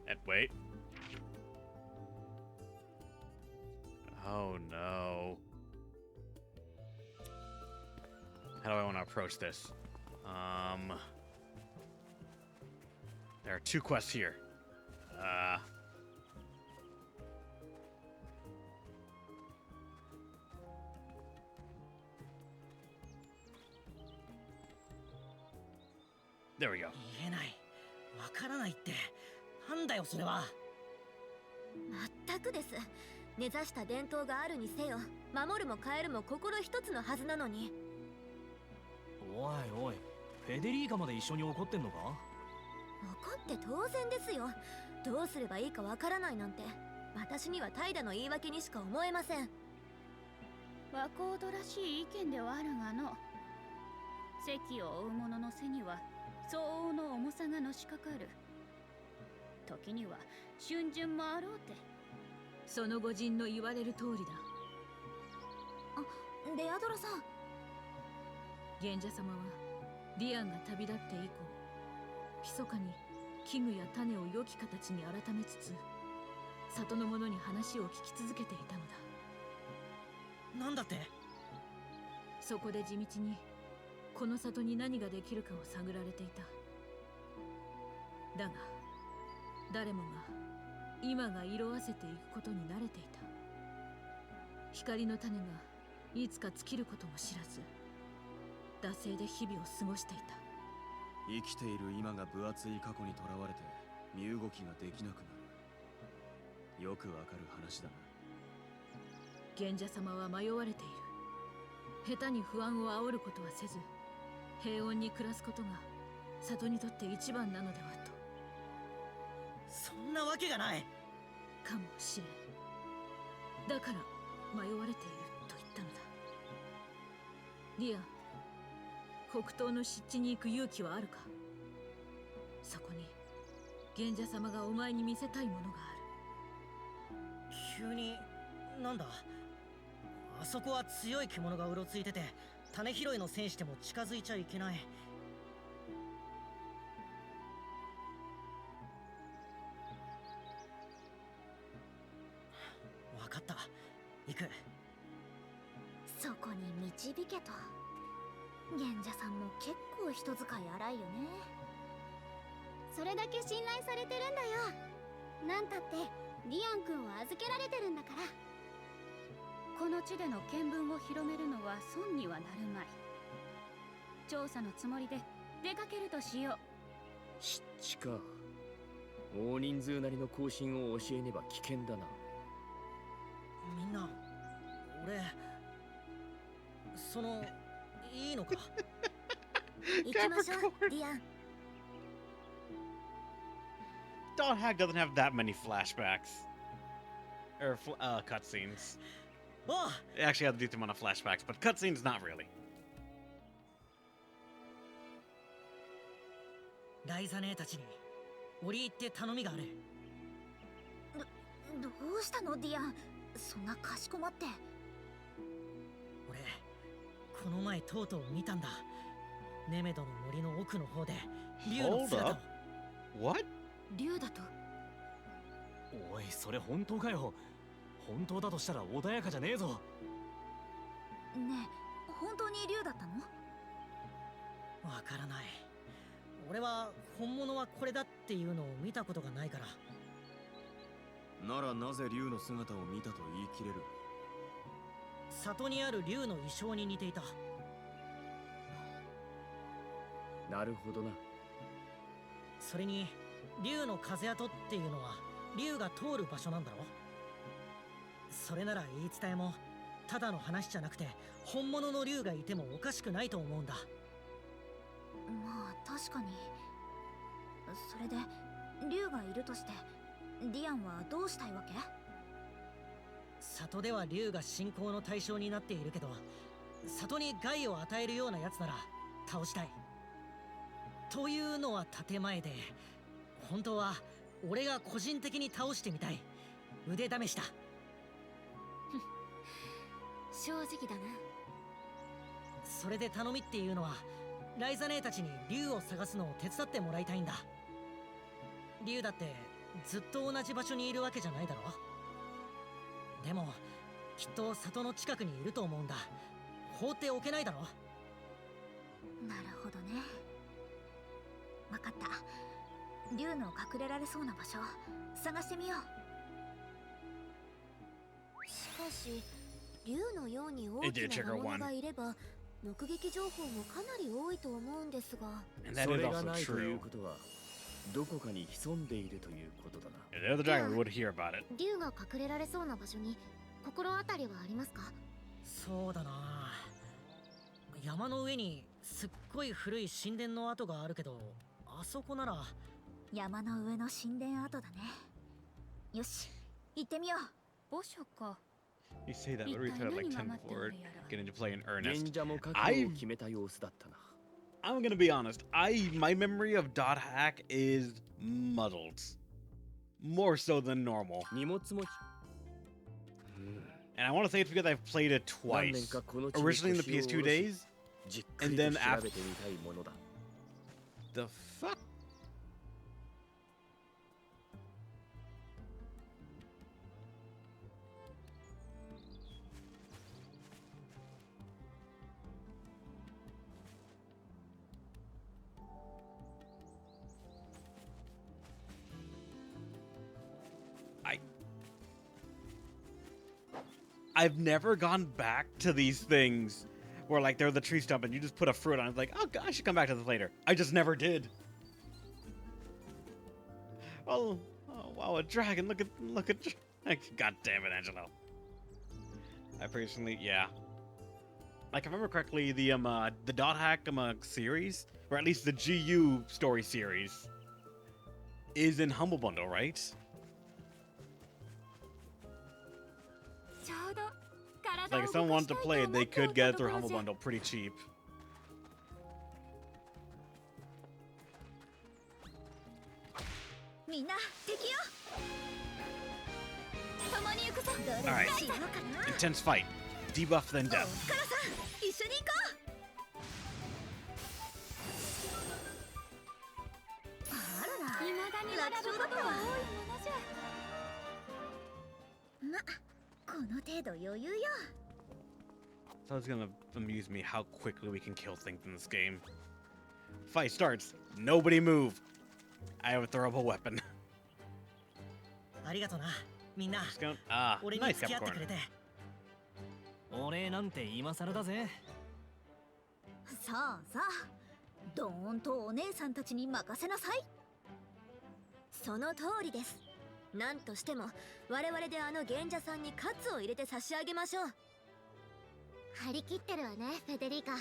And wait. Oh no. How do I want to approach this? There are 2 quests here. There we go. 言えない。わからないって。なんだよそれは。まったくです。根ざした伝統があるにせよ、守るも変えるも心一つのはずなのに。おいおい、フェデリーカまで一緒に怒ってんのか？怒って当然ですよ。どうすればいいかわからないなんて、私には怠惰の言い訳にしか思えません。和コードらしい意見ではあるがの。席を追う者の背には相応の重さがのしかかる。時には春巡もあろうて。その御人の言われる通りだ。あ、レアドラさん。賢者様はディアンが旅立って以降、密かに器具や種を良き形に改めつつ、里の者に話を聞き続けていたのだ。なんだって？そこで地道にこの里に何ができるかを探られていた。だが誰もが今が色あせていくことに慣れていた。光の種がいつか尽きることも知らず、惰性で日々を過ごしていた。生きている今が分厚い過去にとらわれて身動きができなくなる。よくわかる話だな。賢者様は迷われている。下手に不安を煽ることはせず、平穏に暮らすことが里にとって一番なのではと。そんなわけがない。かもしれん。だから迷われていると言ったのだ。ディアン、北東の湿地に行く勇気はあるか？そこに賢者様がお前に見せたいものがある。急になんだ？あそこは強い獣がうろついてて、種拾いの戦士でも近づいちゃいけない。わかった。行く。そこに導けと。賢者さんも結構人使い荒いよね。それだけ信頼されてるんだよ。なんたってディアン君を預けられてるんだから。この地での見聞を広めるのは損にはなるまい。調査のつもりで出かけるとしよう。湿地か。大人数なりの行進を教えねば危険だな。みんな、俺いいのか？行きましょう、ディアン。Dawn Hack doesn't have that many flashbacks. Or cutscenes. Oh! It actually has a decent amount of flashbacks, but cutscenes not really. ライザ姉たちに折り入って頼みがある。どうしたのディアン？そんなかしこまって。俺この前とうとう見たんだ。ネメドの森の奥の方で竜の姿を。What? 竜だと？おい、それ本当かよ。本当だとしたら穏やかじゃねえぞ。ねえ、本当に竜だったの？わからない。俺は本物はこれだっていうのを見たことがないから。ならなぜ竜の姿を見たと言い切れる？里にある竜の衣装に似ていた。なるほどな。それに竜の風跡っていうのは竜が通る場所なんだろ？それなら言い伝えもただの話じゃなくて本物の竜がいてもおかしくないと思うんだ。まあ確かに。それで竜がいるとしてディアンはどうしたいわけ？里では竜が信仰の対象になっているけど、里に害を与えるようなやつなら倒したいというのは建前で、本当は俺が個人的に倒してみたい腕試しだ。正直だな。それで頼みっていうのは、ライザ姉たちに竜を探すのを手伝ってもらいたいんだ。竜だってずっと同じ場所にいるわけじゃないだろ。でもきっと里の近くにいると思うんだ。放っておけないだろ。なるほどね。わかった。竜の隠れられそうな場所探してみよう。しかし竜のように大きな魔物がいれば目撃情報もかなり多いと思うんですが。それがないということはどこかに潜んでいるということだな。The other dragon would hear about it. 竜が隠れられそうな場所に心当たりはありますか？そうだな。山の上にすっごい古い神殿の跡があるけど、あそこなら。山の上の神殿跡だね。よし、行ってみよう。墓所か。 You say that, but we tried like 10 before get into play in earnest. 賢者も覚悟を決めた様子だったな。I'm gonna be honest. My memory of Dot Hack is muddled, more so than normal. 荷物持ち。 And I want to say it's because I've played it twice. Originally in the PS2 days, and then after. The fuck? I've never gone back to these things where like they're the tree stump and you just put a fruit on it. It's like, oh, I should come back to this later. I just never did. Oh wow, a dragon! Look at. God damn it, Angelo. I personally, yeah. Like if I remember correctly, the Dot Hack series, or at least the GU story series, is in Humble Bundle, right? Like if someone wanted to play it, they could get it through Humble Bundle pretty cheap. Alright. Intense fight. Debuff then death. So it's gonna amuse me how quickly we can kill things in this game. Fight starts. Nobody move. I have a throwable weapon. ありがとな、みんな。Ah, 俺に nice 付き合ってくれ Capricorn. て。お礼なんて今更だぜ。さあさあ、どーんとお姉さんたちに任せなさい。その通りです。なんとしても我々であの賢者さんにカツを入れて差し上げましょう。張り切ってるわね、フェデリカ。よ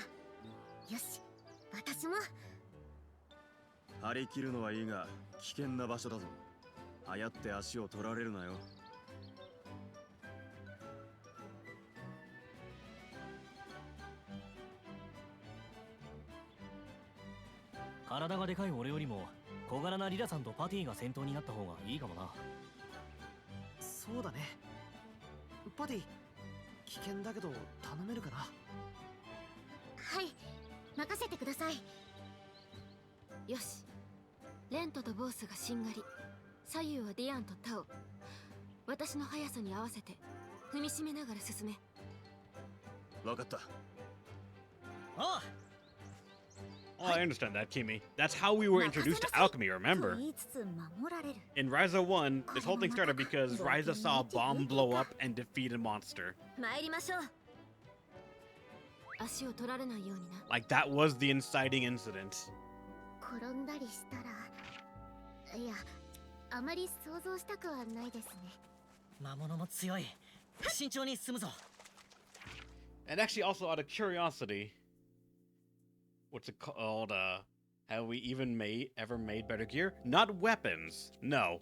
し、私も。張り切るのはいいが危険な場所だぞ。あやって足を取られるなよ。体がでかい俺よりも小柄なリラさんとパティが先頭になった方がいいかもな。そうだね。パティ、危険だけど頼めるかな。はい、任せてください。よし、レントとボースがしんがり、左右はディアンとタオ。私の速さに合わせて踏みしめながら進め。わかった。ああ。Oh, I understand that, Kimi. That's how we were introduced to alchemy, remember? In Ryza 1, this whole thing started because Ryza saw a bomb blow up and defeat a monster. Like, that was the inciting incident. 転んだりしたら、いや、あまり想像したくはないですね。魔物も強い。慎重に進むぞ。And actually, also out of curiosity, what's it called? Have we even ever made better gear? Not weapons, no.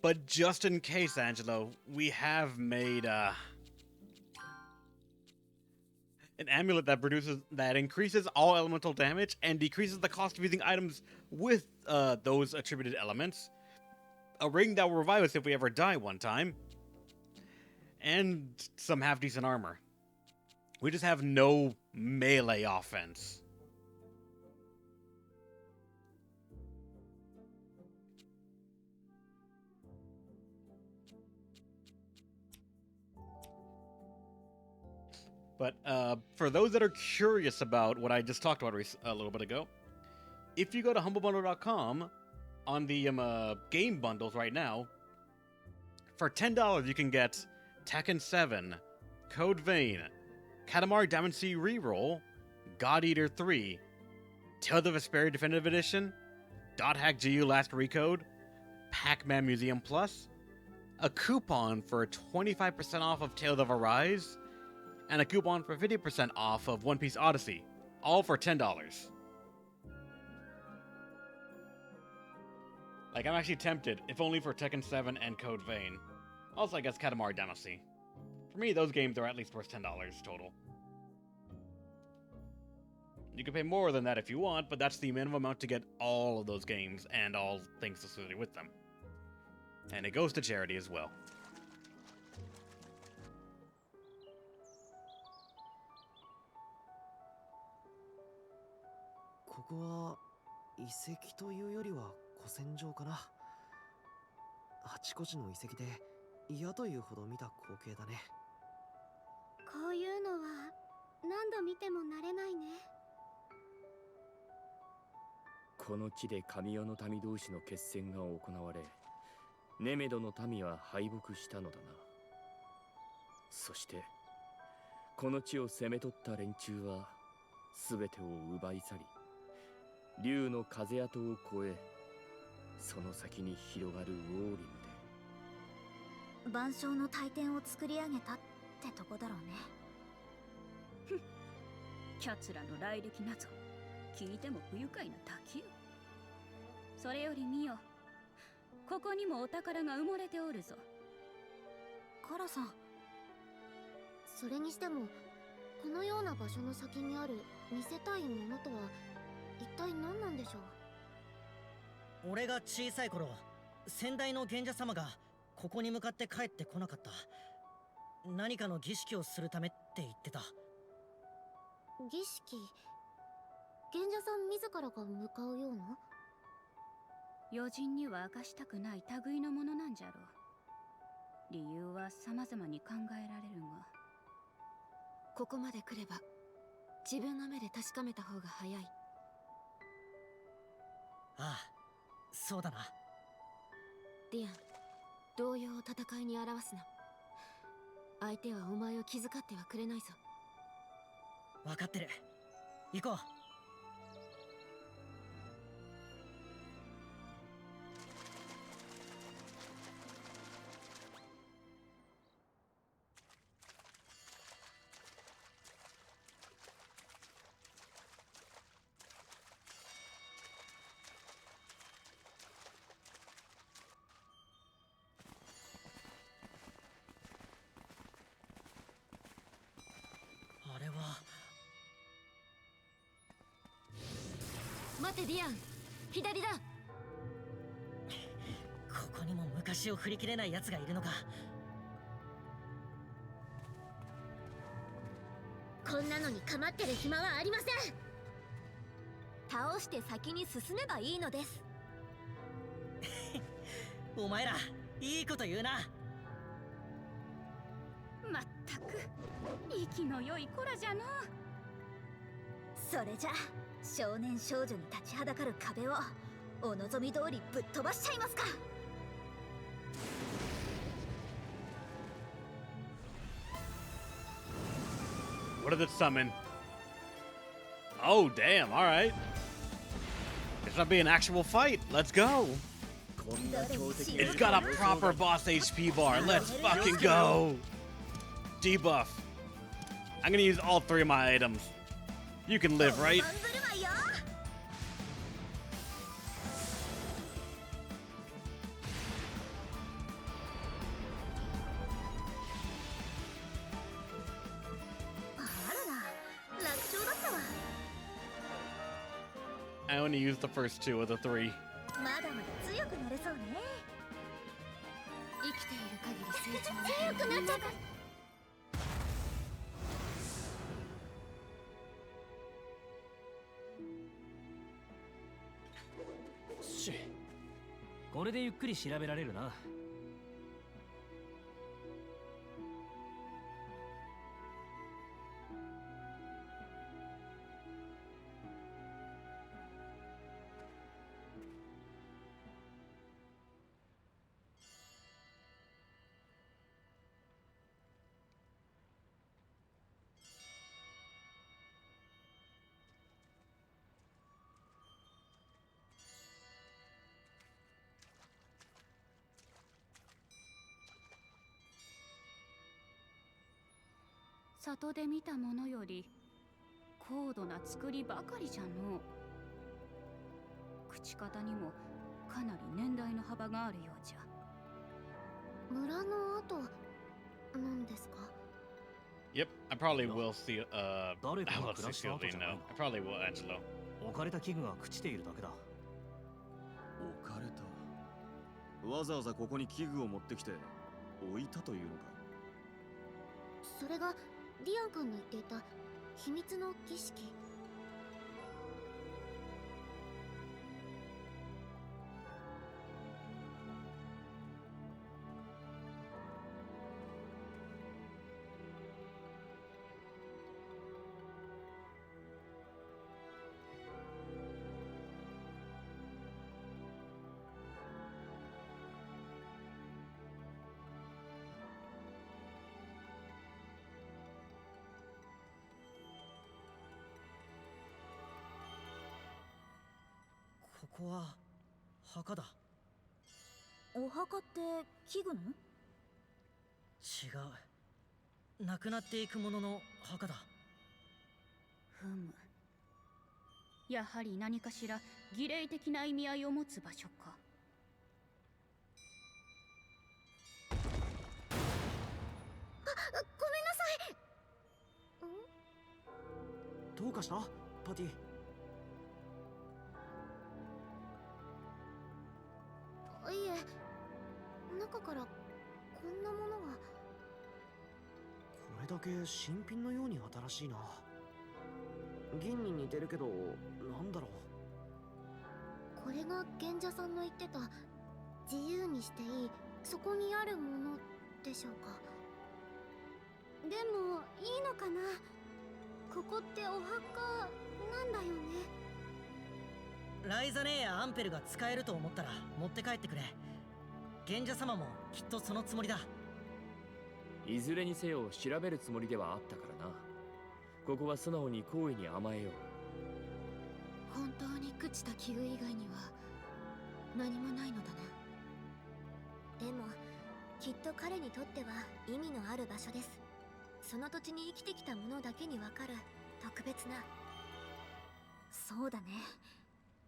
But just in case, Angelo, we have made an amulet that increases all elemental damage and decreases the cost of using items with those attributed elements. A ring that will revive us if we ever die one time. And some half-decent armor. We just have no melee offense. But for those that are curious about what I just talked about a little bit ago, if you go to humblebundle.com on the game bundles right now, for $10 you can get Tekken 7, Code Vein, Katamari Damacy Reroll, God Eater 3, Tales of Vesperia Definitive Edition, Dot Hack GU Last Recode, Pac-Man Museum Plus, a coupon for 25% off of Tales of Arise, and a coupon for 50% off of One Piece Odyssey, all for $10. Like, I'm actually tempted, if only for Tekken 7 and Code Vein. Also, I guess Katamari Damacy. For me, those games are at least worth $10 total. You can pay more than that if you want, but that's the minimum amount to get all of those games and all things associated with them. And it goes to charity as well. This is a templeというよりは古戦場かな。あちこちの遺跡で嫌というほど見た光景だね。こういうのは何度見ても慣れないね。この地で神代の民同士の決戦が行われ、ネメドの民は敗北したのだな。そしてこの地を攻め取った連中は全てを奪い去り、竜の風跡を越え、その先に広がるウォーリムで万象の大天を作り上げたってとこだろうね。ふん、キャツらの来歴なぞ聞いても不愉快なだけよ。それより見よ、ここにもお宝が埋もれておるぞ。カラさん、それにしてもこのような場所の先にある見せたいものとは一体何なんでしょう。俺が小さい頃、先代の賢者様がここに向かって帰ってこなかった。何かの儀式をするためって言ってた。儀式？賢者さん自らが向かうような？余人には明かしたくない類のものなんじゃろう。理由は様々に考えられるが、ここまで来れば自分の目で確かめた方が早い。ああ、そうだな。ディアン、動揺を戦いに表すな。相手はお前を気遣ってはくれないぞ。分かってる。行こう。あれは。待てディアン、左だ。ここにも昔を振り切れない奴がいるのか。こんなのに構ってる暇はありません。倒して先に進めばいいのです。お前らいいこと言うな。まったく息の良い子らじゃの。それじゃ少年少女に立ちはだかる壁をお望み通りぶっ飛ばしちゃいますか。What did it summon? Oh, damn, alright. It's gonna be an actual fight. Let's go. It's got a proper boss HP bar. Let's fucking go. Debuff. I'm gonna use all 3 of my items. You can live, right? I only used the first two of the three. まだまだ強くなれそうね。生きている限り成長は強くなっちゃった。これでゆっくり調べられるな。里で見たものより高度な作りばかりじゃの。口方にもかなり年代の幅があるようじゃ。村の後なんですか？ Yep, I probably will see. I 誰かが will 暮ら see した後 Sylvie じゃない now. の。 I probably will, Angelo. 置かれた器具が朽ちているだけだ。置かれた。わざわざここに器具を持ってきて置いたというのか。それがディアン君の言っていた秘密の儀式。ここは墓だ。お墓って器具の？違う。なくなっていくものの墓だ。ふむ。やはり何かしら儀礼的な意味合いを持つ場所か。ごめんなさい。どうかしたパティ？いえ、中からこんなものが。これだけ新品のように新しいな。銀に似てるけど、なんだろう。これが賢者さんの言ってた自由にしていいそこにあるものでしょうか。でもいいのかな。ここってお墓なんだよね。ライザネやアンペルが使えると思ったら持って帰ってくれ。賢者様もきっとそのつもりだ。いずれにせよ調べるつもりではあったからな。ここは素直に好意に甘えよう。本当に朽ちた器具以外には何もないのだな。でもきっと彼にとっては意味のある場所です。その土地に生きてきた者だけにわかる特別な。そうだね。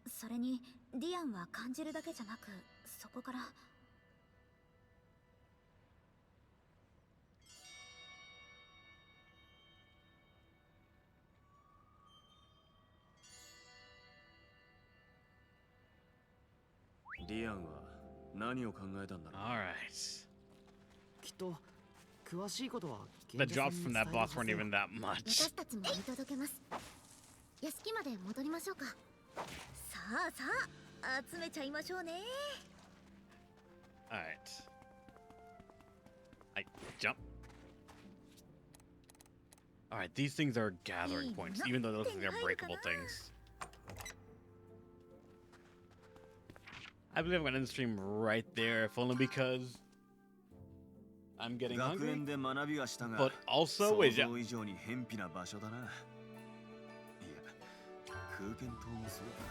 それにディアンは感じるだけじゃなく、そこからディアンは何を考えたんだろう。 Alright. きっと詳しいことは The drops from that boss weren't even that much. 私たちも見届けます。屋敷まで戻りましょうか。さあさあ集めちゃいましょうね。 Alright. I jump. Alright, these things are gathering points, even though those are breakable things. I believe I'm gonna end the stream right there, if only because I'm getting 学 hungry. 園で学びはしたが、 But also, 想 wait, 像以上に偏僻な場所だな。いや、空間島もそうか。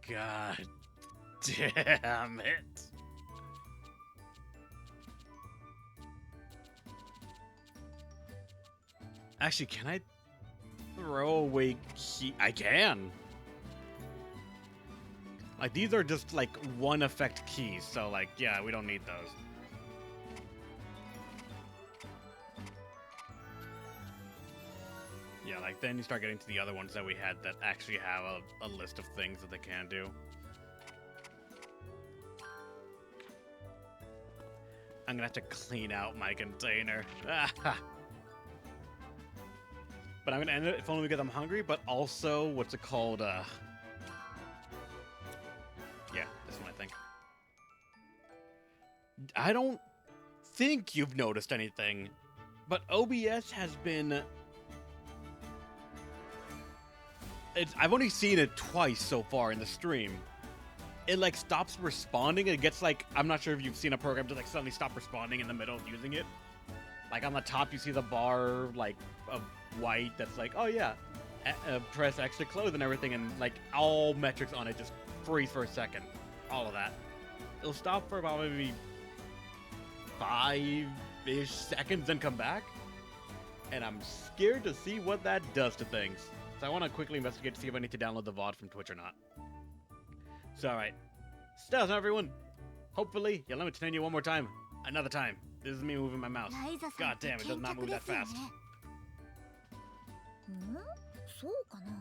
God damn it. Actually, can I throw away key? I can. Like, these are just, like, one effect keys, so, like, yeah, we don't need those. Yeah, like, then you start getting to the other ones that we had that actually have a list of things that they can do. I'm gonna have to clean out my container. But I'm gonna end it if only because I'm hungry, but also, what's it called, yeah, this one, I think. I don't think you've noticed anything, but OBS has been... I've only seen it twice so far in the stream. It, like, stops responding, and it gets, like... I'm not sure if you've seen a program to, like, suddenly stop responding in the middle of using it. Like, on the top, you see the bar, like, of white that's like, oh, yeah, press X to close and everything, and, like, all metrics on it just freeze for a second. All of that. It'll stop for about maybe 5-ish seconds, then come back. And I'm scared to see what that does to things. So I want to quickly investigate to see if I need to download the VOD from Twitch or not. So, alright. Stay on, everyone. Hopefully, you'll let me turn you one more time. Another time. This is me moving my mouse. God damn, it does not move that fast. そうかな。